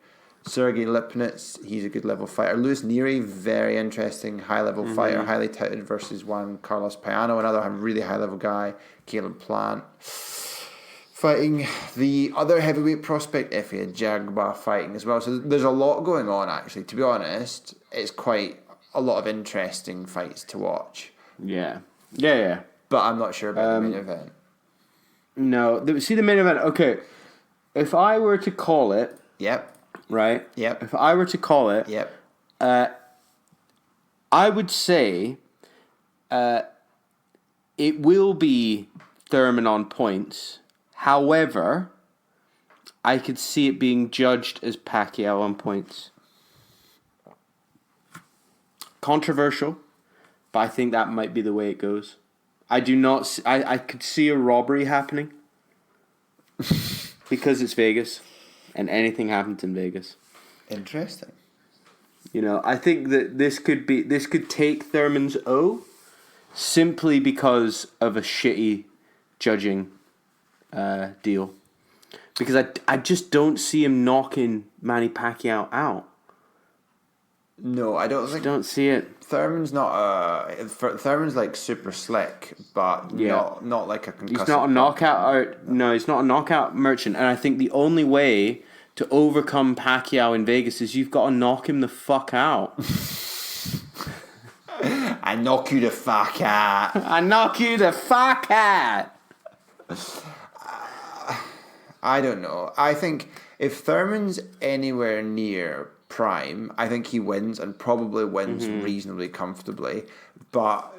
Sergey Lipnitz, he's a good level fighter. Luis Nery, very interesting high level fighter, highly touted versus Juan Carlos Payano, another really high level guy. Caleb Plant fighting the other heavyweight prospect, Efe Ajagba, fighting as well. So there's a lot going on, actually. To be honest, it's quite a lot of interesting fights to watch. Yeah. But I'm not sure about the main event. No. See the main event? Okay. If I were to call it... Yep. Right? Yep. If I were to call it... Yep. I would say it will be Thurmon on points. However, I could see it being judged as Pacquiao on points. Controversial, but I think that might be the way it goes. I do not. I could see a robbery happening because it's Vegas, and anything happens in Vegas. Interesting. I think that this could take Thurmon's O simply because of a shitty judging deal, because I just don't see him knocking Manny Pacquiao out. No, I don't think. Don't see it. Thurmon's not Thurmon's like super slick, but not like a concussive. He's not a knockout. No, he's not a knockout merchant. And I think the only way to overcome Pacquiao in Vegas is you've got to knock him the fuck out. I knock you the fuck out. I knock you the fuck out. I don't know. I think if Thurmon's anywhere near prime, I think he wins and probably wins reasonably comfortably. But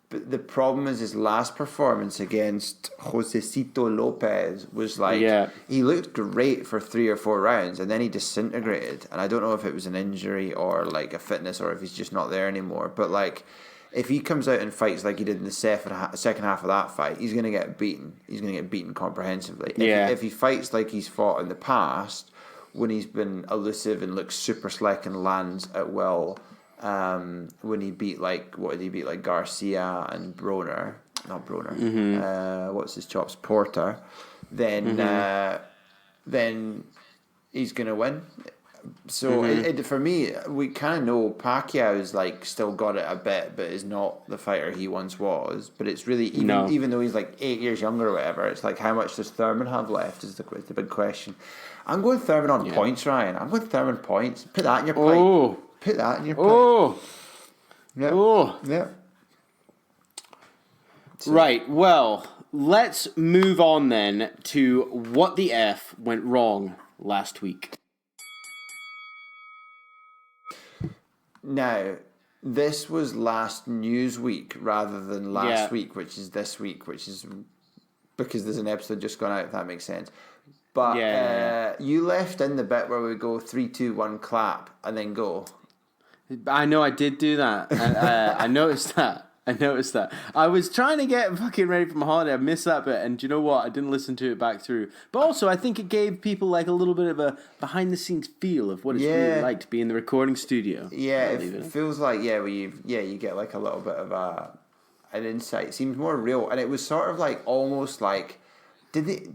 the problem is his last performance against Josecito Lopez was like, he looked great for 3 or 4 rounds and then he disintegrated. And I don't know if it was an injury or like a fitness or if he's just not there anymore. But like, if he comes out and fights like he did in the second half of that fight, he's going to get beaten. He's going to get beaten comprehensively. If he fights like he's fought in the past, when he's been elusive and looks super slick and lands at will, when he beat what did he beat, like Garcia and what's his chops, Porter, then he's going to win. So for me, we kind of know Pacquiao's like still got it a bit, but is not the fighter he once was. But it's really even though he's like 8 years younger or whatever, it's like how much does Thurmon have left is the big question. I'm going Thurmon on points, Ryan. I'm going Thurmon points. Put that in your pipe. Put that in your pipe. Yeah. Yeah. So. Right. Well, let's move on then to what the F went wrong last week. Now, this was last news week rather than last week, which is this week, which is because there's an episode just gone out, if that makes sense. But you left in the bit where we go 3, 2, 1, clap, and then go. I know I did do that. I noticed that. I was trying to get fucking ready for my holiday. I missed that bit, and do you know what? I didn't listen to it back through. But also, I think it gave people like a little bit of a behind-the-scenes feel of what it's really like to be in the recording studio. Yeah, it feels like where you get like a little bit of an insight. It seems more real, and it was sort of like almost like did they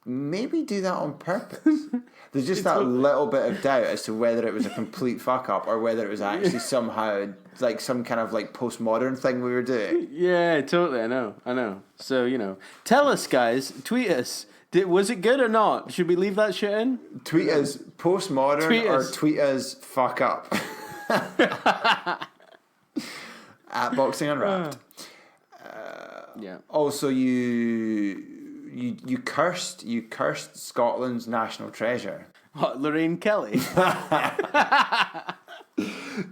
maybe do that on purpose? There's just that little bit of doubt as to whether it was a complete fuck up or whether it was actually somehow like some kind of like postmodern thing we were doing. Yeah, totally. I know. So, tell us, guys. Tweet us. Was it good or not? Should we leave that shit in? Tweet us postmodern tweet us fuck up. At Boxing Unwrapped. Also, you cursed Scotland's national treasure. What, Lorraine Kelly?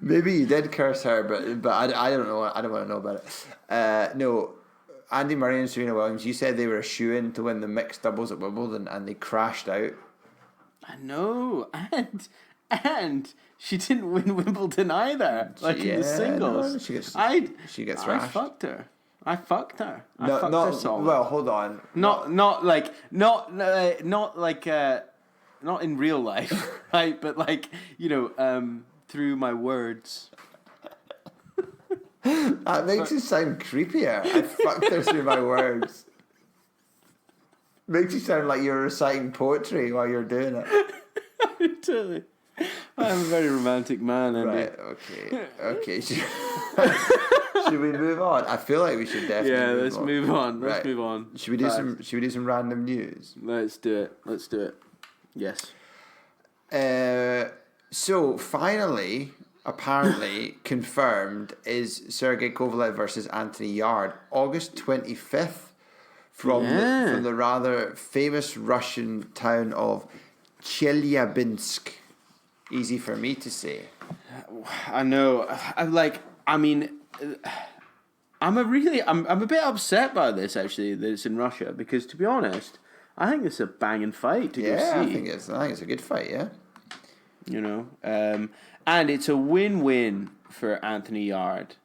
Maybe you did curse her, but I don't know. I don't want to know about it. No, Andy Murray and Serena Williams. You said they were a shoo-in to win the mixed doubles at Wimbledon, and they crashed out. I know, and she didn't win Wimbledon either. Like in the singles, no, she gets thrashed. I fucked her. I fucked her solid. Well, hold on. Not in real life, right? But like through my words. That makes it sound creepier. I fucked her through my words. Makes you sound like you're reciting poetry while you're doing it. Totally. I'm a very romantic man, Andy. Right, okay. Should we move on? I feel like we should definitely move on. Let's move on. Should we do some random news? Let's do it. Yes. So finally, apparently confirmed is Sergey Kovalev versus Anthony Yarde, August 25th from the rather famous Russian town of Chelyabinsk. Easy for me to say. I know. I'm a bit upset by this actually that it's in Russia because to be honest, I think it's a banging fight to go see. I think it's a good fight. Yeah. And it's a win-win for Anthony Yarde.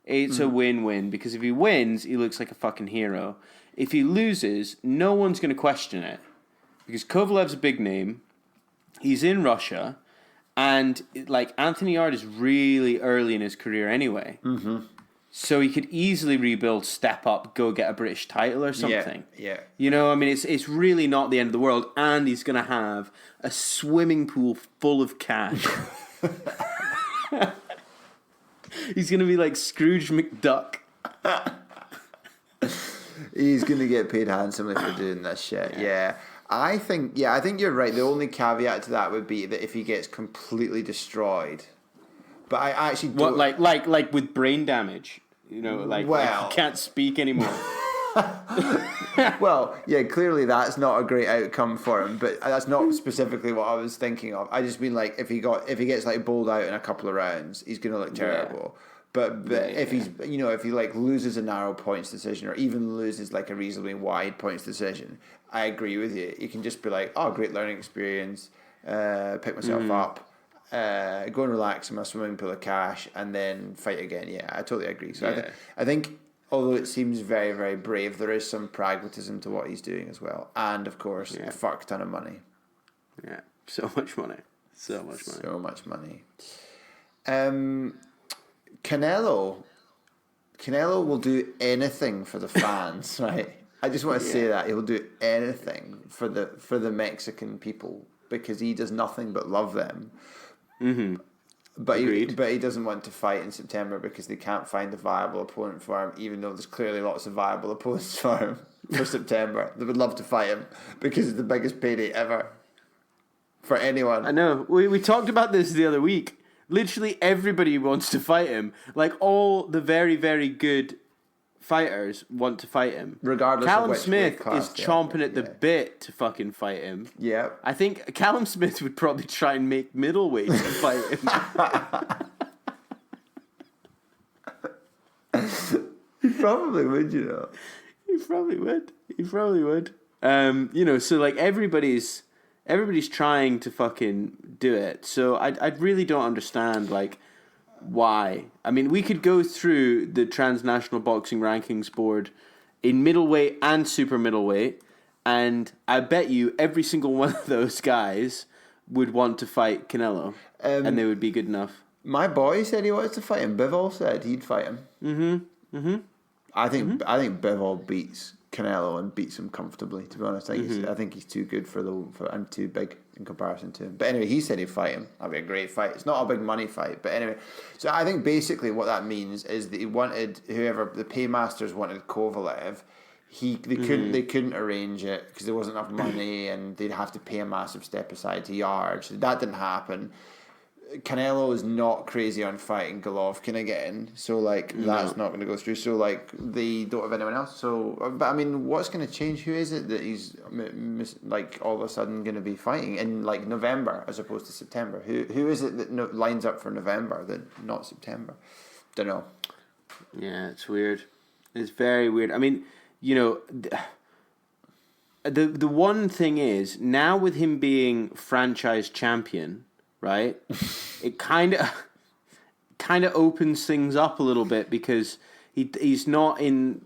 It's a win-win because if he wins, he looks like a fucking hero. If he loses, no one's going to question it because Kovalev's a big name. He's in Russia, and like Anthony Yarde is really early in his career anyway. Mm-hmm. So he could easily rebuild, step up, go get a British title or something. Yeah. It's really not the end of the world, and he's going to have a swimming pool full of cash. He's going to be like Scrooge McDuck. He's going to get paid handsomely for doing this shit. Yeah. I think you're right. The only caveat to that would be that if he gets completely destroyed. But I actually don't... What, like with brain damage? He can't speak anymore. Well, yeah, clearly that's not a great outcome for him, but that's not specifically what I was thinking of. I just mean like if he gets like bowled out in a couple of rounds, he's going to look terrible. But if he's if he like loses a narrow points decision or even loses like a reasonably wide points decision, I agree with you. You can just be like, oh, great learning experience, pick myself up. Go and relax in my swimming pool of cash and then fight again. Yeah, I totally agree. So I think although it seems very, very brave, there is some pragmatism to what he's doing as well. And of course, a fuck ton of money. Yeah, so much money. Canelo will do anything for the fans, right? I just want to say that he'll do anything for the Mexican people. because he does nothing but love them. Mm-hmm. But he doesn't want to fight in September because they can't find a viable opponent for him, even though there's clearly lots of viable opponents for him for September. They would love to fight him because it's the biggest payday ever for anyone. I know. We talked about this the other week. Literally everybody wants to fight him. Like all the very, very good fighters want to fight him. Regardless Callum of which Smith weight class is they chomping are, at the bit to fucking fight him. Yeah. I think Callum Smith would probably try and make middleweight to fight him. He probably would, you know. He probably would. So like everybody's trying to fucking do it. So I really don't understand like why. I mean, we could go through the Transnational Boxing Rankings Board in middleweight and super middleweight, and I bet you every single one of those guys would want to fight Canelo, and they would be good enough. My boy said he wanted to fight him. Bivol said he'd fight him. I think Bivol beats Canelo and beats him comfortably. To be honest, I think he's too good and too big in comparison to him. But anyway, he said he'd fight him. That'd be a great fight. It's not a big money fight, but anyway. So I think basically what that means is that he wanted whoever the paymasters wanted Kovalev. They couldn't arrange it because there wasn't enough money, and they'd have to pay a massive step aside to Yard. So that didn't happen. Canelo is not crazy on fighting Golovkin again, so that's not going to go through. So they don't have anyone else. So, but I mean, what's going to change? Who is it that he's all of a sudden going to be fighting in November as opposed to September? Who is it that lines up for November then not September? Don't know. Yeah, it's weird. It's very weird. I mean, the one thing is now with him being franchise champion. Right, it kind of opens things up a little bit because he's not in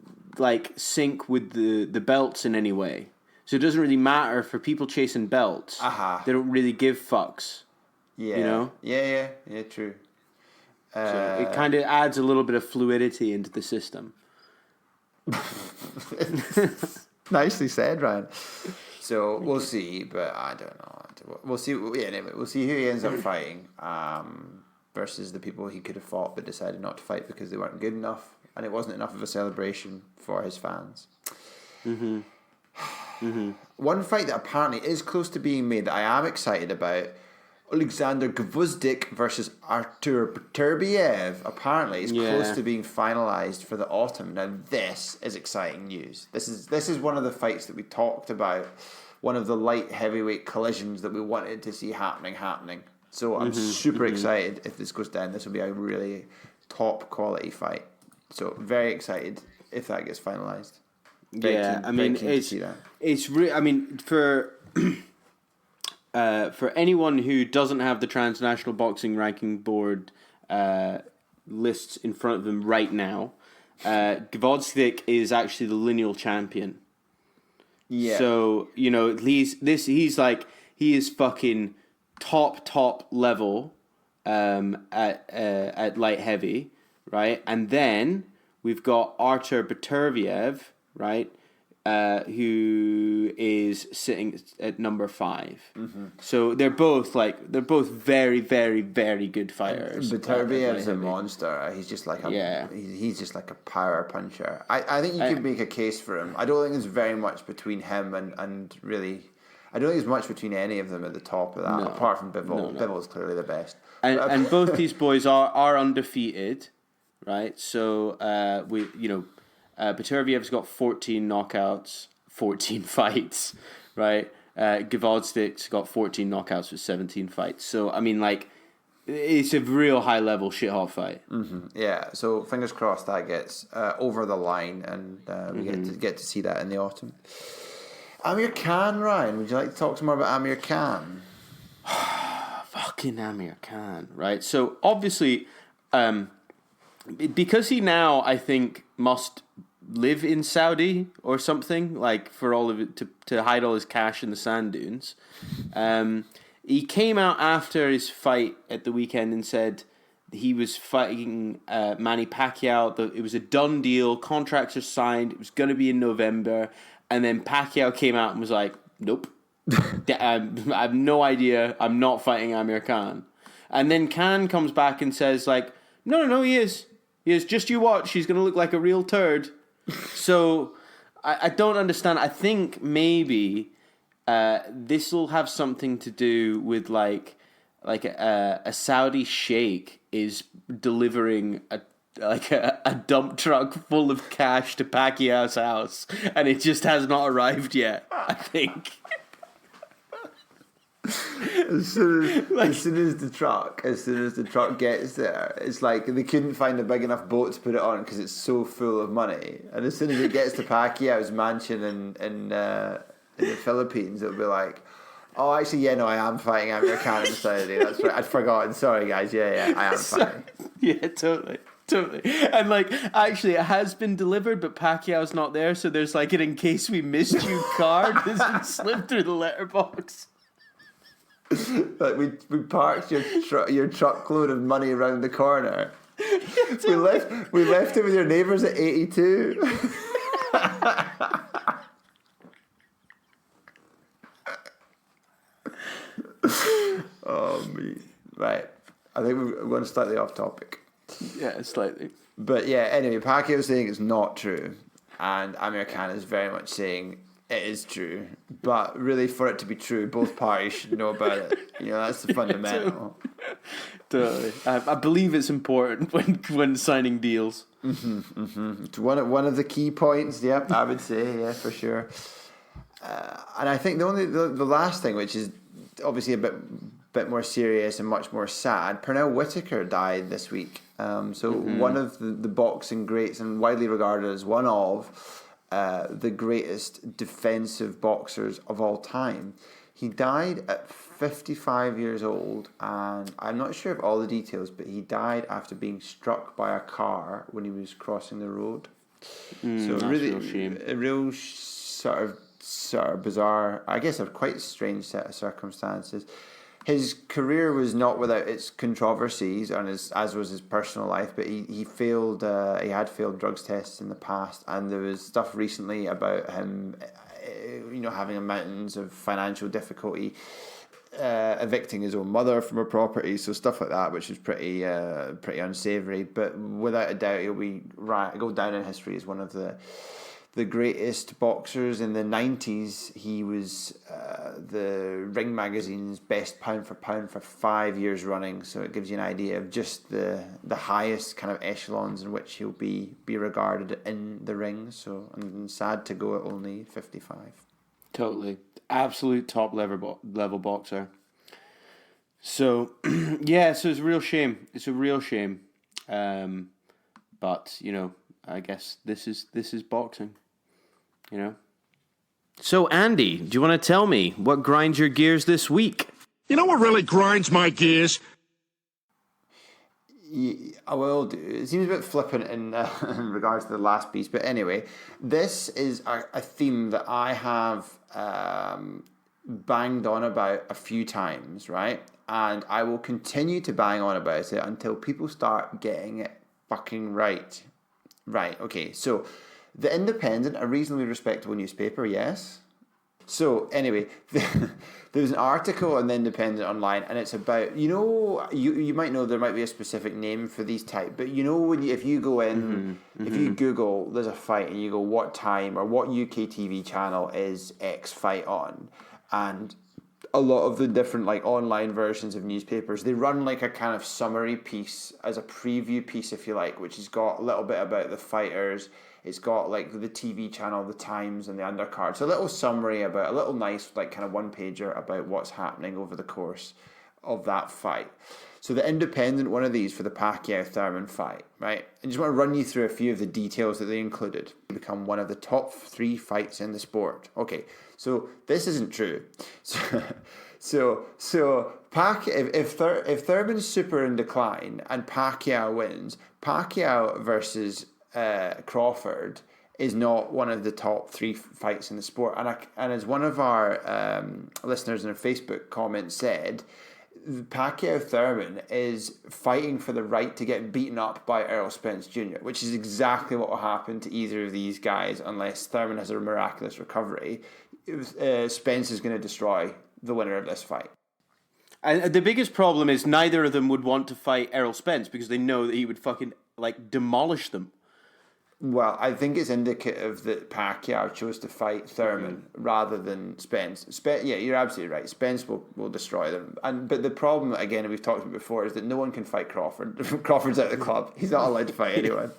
sync with the belts in any way. So it doesn't really matter for people chasing belts. They don't really give fucks. Yeah, yeah, true. So it kind of adds a little bit of fluidity into the system. Nicely said, Ryan. So we'll see, but I don't know. We'll see. Anyway, we'll see who he ends up fighting versus the people he could have fought but decided not to fight because they weren't good enough and it wasn't enough of a celebration for his fans. One fight that apparently is close to being made that I am excited about: Alexander Gvozdyk versus Artur Beterbiev. Apparently, is close to being finalised for the autumn. Now, this is exciting news. This is one of the fights that we talked about. One of the light heavyweight collisions that we wanted to see happening. So I'm super excited if this goes down. This will be a really top quality fight. So very excited if that gets finalised. For anyone who doesn't have the Transnational Boxing Ranking Board lists in front of them right now, Gvozdyk is actually the lineal champion. Yeah. So he is fucking top level at light heavy, right? And then we've got Artur Beterbiev, right? Who is sitting at number 5. So they're both very, very, very good fighters. Beterbiev's a monster. He's just like he's just like a power puncher. I think you could make a case for him. I don't think there's very much between him and really. I don't think there's much between any of them at the top of that, apart from Bivol. No. Bivol's clearly the best. And both these boys are undefeated, right? So Beterbiev's got 14 knockouts, 14 fights, right? Gvozdyk's got 14 knockouts with 17 fights. So, I mean, it's a real high-level shit-hot fight. Yeah, so fingers crossed that gets over the line and we get to see that in the autumn. Amir Khan, Ryan, would you like to talk some more about Amir Khan? Fucking Amir Khan, right? So, obviously, because he now, I think, must live in Saudi or something, for all of it to hide all his cash in the sand dunes. He came out after his fight at the weekend and said he was fighting Manny Pacquiao. It was a done deal. Contracts are signed. It was going to be in November. And then Pacquiao came out and was like, nope, I have no idea. I'm not fighting Amir Khan. And then Khan comes back and says, like, no, he is. He is. Just you watch. He's going to look like a real turd. So I don't understand. I think maybe this will have something to do with like a Saudi sheikh is delivering a dump truck full of cash to Pacquiao's house, and it just has not arrived yet, I think. As soon as the truck gets there, it's like they couldn't find a big enough boat to put it on because it's so full of money. And as soon as it gets to Pacquiao's mansion in the Philippines, it'll be like, oh, actually, yeah, no, I am fighting Amir Khan in Saudi. That's right. I'd forgotten. Sorry, guys. Yeah, I am fighting. Yeah, totally. And like, actually, it has been delivered, but Pacquiao's not there, so there's like an "in case we missed you" card that's slipped through the letterbox. Like we parked your truckload of money around the corner. We left it with your neighbours at 82. Oh me, right. I think we're going slightly off topic. Yeah, slightly. But yeah, anyway, Pacquiao's saying it's not true, and Amir Khan is very much saying it is true. But really, for it to be true, both parties should know about it. You know, that's the fundamental. Totally. I believe it's important when signing deals. It's one of the key points. Yep, I would say, yeah, for sure. And I think the last thing, which is obviously a bit more serious and much more sad, Pernell Whitaker died this week. One of the boxing greats and widely regarded as one of the greatest defensive boxers of all time. He died at 55 years old, and I'm not sure of all the details, but he died after being struck by a car when he was crossing the road. So really, a real shame. A real sort of bizarre, I guess a quite strange set of circumstances. His career was not without its controversies, as was his personal life. But he failed. He had failed drugs tests in the past, and there was stuff recently about him, having mountains of financial difficulty, evicting his own mother from her property. So stuff like that, which is pretty unsavory. But without a doubt, he'll go down in history as one of the greatest boxers. In the 90s, he was the Ring Magazine's best pound for pound for 5 years running. So it gives you an idea of just the highest kind of echelons in which he'll be regarded in the ring. So I'm sad to go at only 55. Totally. Absolute top level boxer. So, yeah, so it's a real shame. It's a real shame. But, I guess this is boxing. So Andy, do you want to tell me what grinds your gears this week? You know what really grinds my gears? Yeah, I will do. It seems a bit flippant in regards to the last piece, but anyway, this is a theme that I have banged on about a few times, right? And I will continue to bang on about it until people start getting it fucking right. Right, okay, so The Independent, a reasonably respectable newspaper, yes. So anyway, there's an article on The Independent online, and it's about, you might know there might be a specific name for these type, but if you go in, if you Google, there's a fight, and you go, what time or what UK TV channel is X fight on? And a lot of the different online versions of newspapers, they run a kind of summary piece as a preview piece, if you like, which has got a little bit about the fighters. It's got the TV channel, the times, and the undercard. So a little summary about, a little nice kind of one pager about what's happening over the course of that fight. So The Independent, one of these for the Pacquiao Thurmon fight, right? I just want to run you through a few of the details that they included. Become one of the top 3 fights in the sport. Okay, so this isn't true. So if Thurman's super in decline and Pacquiao wins, Pacquiao versus Crawford is not one of the top 3 fights in the sport. And as one of our listeners in a Facebook comment said, Pacquiao Thurman is fighting for the right to get beaten up by Errol Spence Jr., which is exactly what will happen to either of these guys unless Thurman has a miraculous recovery. Spence is going to destroy the winner of this fight. And the biggest problem is neither of them would want to fight Errol Spence because they know that he would fucking demolish them. Well, I think it's indicative that Pacquiao chose to fight Thurmon rather than Spence. Yeah, you're absolutely right. Spence will destroy them. But the problem, again, we've talked about before, is that no one can fight Crawford. Crawford's out of the club. He's not allowed to fight anyone.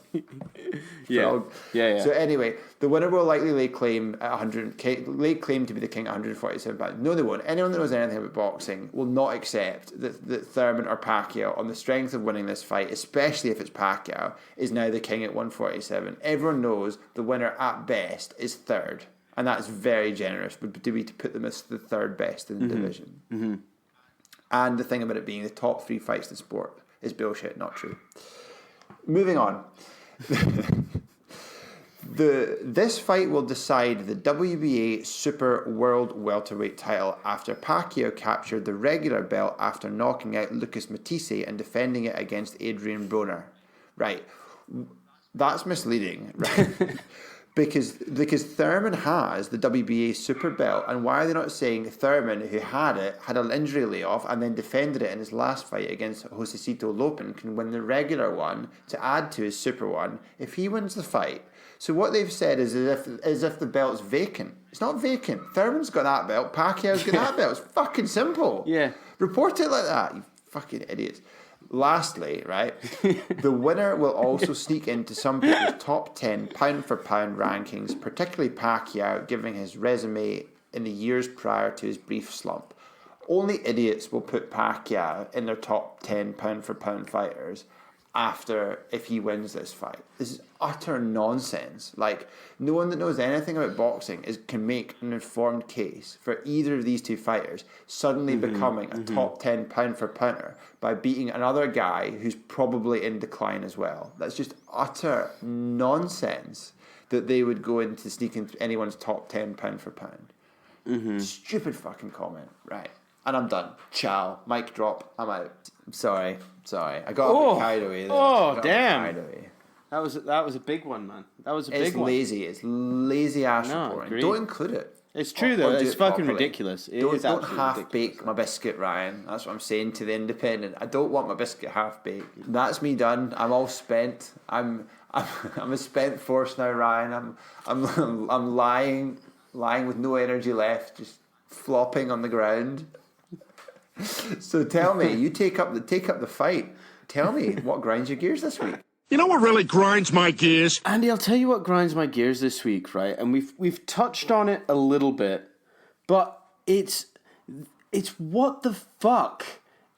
Yeah. So anyway, the winner will likely lay claim to be the king at 147 pounds. No, they won't. Anyone that knows anything about boxing will not accept that Thurmon or Pacquiao, on the strength of winning this fight, especially if it's Pacquiao, is now the king at 147. Everyone knows the winner at best is third, and that's very generous. Would be to put them as the third best in the division. Mm-hmm. And the thing about it being the top 3 fights in the sport is bullshit, not true. Moving on. This fight will decide the WBA Super World Welterweight title after Pacquiao captured the regular belt after knocking out Lucas Matisse and defending it against Adrian Broner. Right. That's misleading, right? because Thurmon has the WBA Super Belt, and why are they not saying Thurmon, who had an injury layoff and then defended it in his last fight against Josecito Lopin, can win the regular one to add to his Super one if he wins the fight? So what they've said is as if the belt's vacant. It's not vacant. Thurman's got that belt. Pacquiao's got that belt. It's fucking simple. Yeah. Report it like that, you fucking idiots. Lastly, right, the winner will also sneak into some people's top 10 pound-for-pound rankings, particularly Pacquiao, given his resume in the years prior to his brief slump. Only idiots will put Pacquiao in their top 10 pound-for-pound fighters if he wins this fight. This is utter nonsense. Like, no one that knows anything about boxing can make an informed case for either of these two fighters suddenly becoming a top 10 pound for pounder by beating another guy who's probably in decline as well. That's just utter nonsense that they would go into sneaking anyone's top 10 pound for pound. Stupid fucking comment. Right. And I'm done. Ciao. Mic drop. I'm out. Sorry. I got a bit carried away there. Oh, damn. That was a big one, man. That was a big one. It's lazy ass reporting. Agreed. Don't include it. It's true, though. It's fucking ridiculous. Don't half-bake my biscuit, Ryan. That's what I'm saying to the Independent. I don't want my biscuit half-baked. That's me done. I'm all spent. I'm a spent force now, Ryan. I'm lying with no energy left, just flopping on the ground. So tell me, you take up the fight. Tell me what grinds your gears this week. You know what really grinds my gears? Andy, I'll tell you what grinds my gears this week, right? And we've touched on it a little bit, but it's what the fuck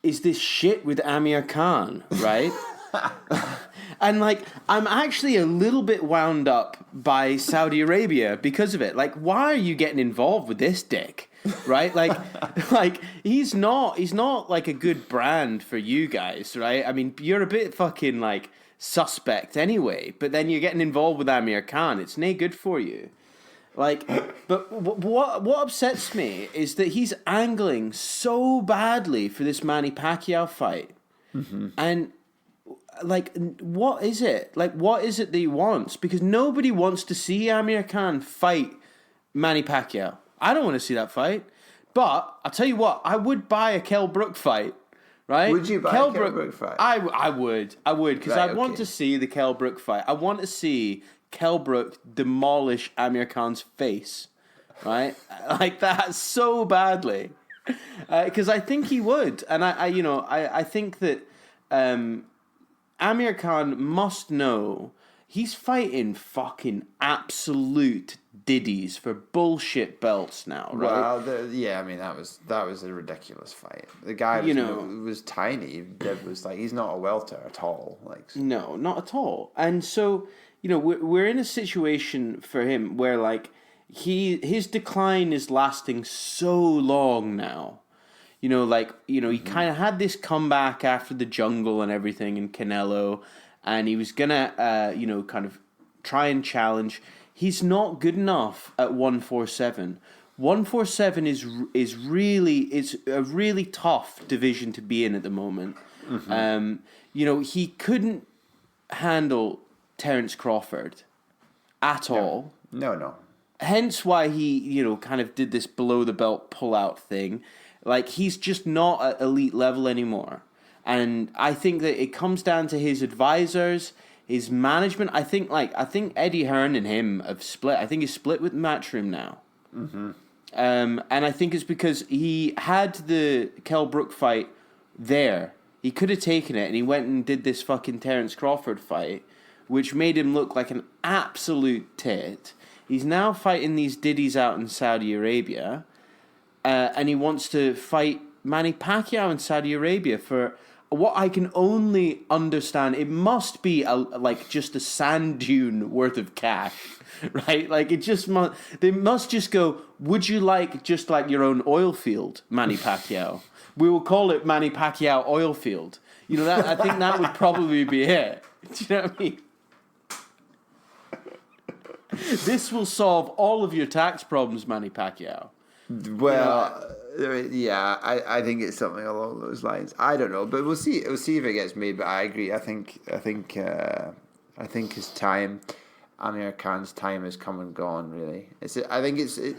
is this shit with Amir Khan, right? And I'm actually a little bit wound up by Saudi Arabia because of it. Like, why are you getting involved with this dick? Right? Like he's not like a good brand for you guys, right? I mean, you're a bit fucking suspect anyway, but then you're getting involved with Amir Khan. It's no good for you. But what upsets me is that he's angling so badly for this Manny Pacquiao fight. And what is it? What is it that he wants? Because nobody wants to see Amir Khan fight Manny Pacquiao. I don't want to see that fight. But I'll tell you what, I would buy a Kell Brook fight, right? Would you buy a Kell Brook fight? I would, because I want to see the Kell Brook fight. I want to see Kell Brook demolish Amir Khan's face, right? Like that so badly. Because I think he would. And I think that Amir Khan must know he's fighting fucking absolute diddies for bullshit belts now, right? Well, that was a ridiculous fight. The guy was tiny. He's not a welter at all. No, not at all. And so we're in a situation for him where his decline is lasting so long now. He kind of had this comeback after the jungle and everything in Canelo, and he was gonna kind of try and challenge. He's not good enough at 147. 147 is a really tough division to be in at the moment. He couldn't handle Terence Crawford at all. No. hence why he, kind of did this below the belt pull-out thing. Like, he's just not at elite level anymore. And I think that it comes down to his advisors, his management. I think Eddie Hearn and him have split. I think he's split with Matchroom now. Mm-hmm. And I think it's because he had the Kell Brook fight there. He could have taken it, and he went and did this fucking Terence Crawford fight, which made him look like an absolute tit. He's now fighting these diddies out in Saudi Arabia, and he wants to fight Manny Pacquiao in Saudi Arabia for what I can only understand. It must be just a sand dune worth of cash, right? Like, they must just go, would you like just like your own oil field, Manny Pacquiao? We will call it Manny Pacquiao Oil Field. I think that would probably be it. Do you know what I mean? This will solve all of your tax problems, Manny Pacquiao. Well, yeah, I think it's something along those lines. I don't know, but we'll see. We'll see if it gets made. But I agree. I think his time, Amir Khan's time, has come and gone. Really, I think it's a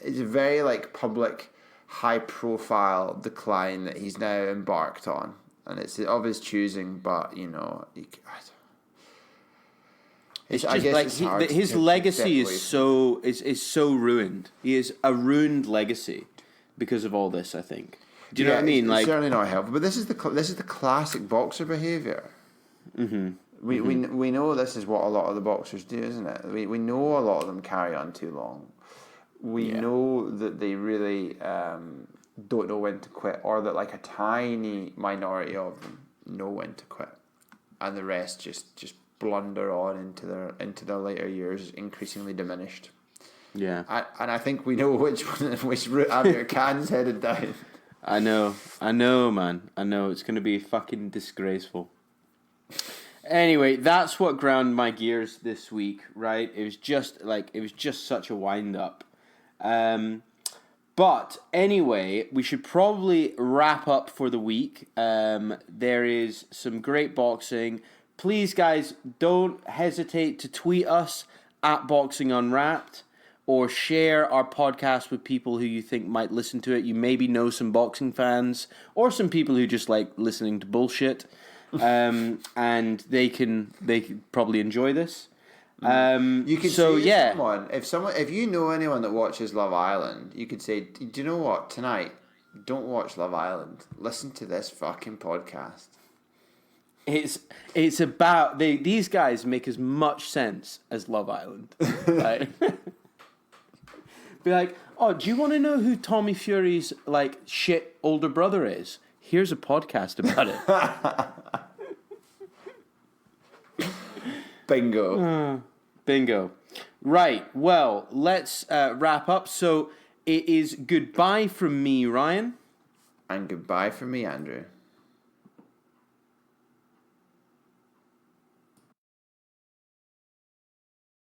very like public, high profile decline that he's now embarked on, and it's of his choosing. But it's just his legacy is so ruined. He is a ruined legacy because of all this. I think. Do you know what I mean? It's certainly not helpful. But this is the classic boxer behavior. Mm-hmm. We know this is what a lot of the boxers do, isn't it? We know a lot of them carry on too long. We know that they really don't know when to quit, or that like a tiny minority of them know when to quit, and the rest just blunder on into their later years, increasingly diminished. Yeah, and I think we know which route Amir Khan's headed down. I know, man. I know it's going to be fucking disgraceful. Anyway, that's what ground my gears this week, right? It was just such a wind up. But anyway, we should probably wrap up for the week. There is some great boxing. Please, guys, don't hesitate to tweet us at Boxing Unwrapped, or share our podcast with people who you think might listen to it. You maybe know some boxing fans, or some people who just like listening to bullshit, and they can probably enjoy this. You could say if you know anyone that watches Love Island, you could say, do you know what, tonight, don't watch Love Island, listen to this fucking podcast. It's about these guys make as much sense as Love Island. Right? Be like, oh, do you want to know who Tommy Fury's like shit older brother is? Here's a podcast about it. Bingo. Right, well, let's wrap up. So it is goodbye from me, Ryan. And goodbye from me, Andrew.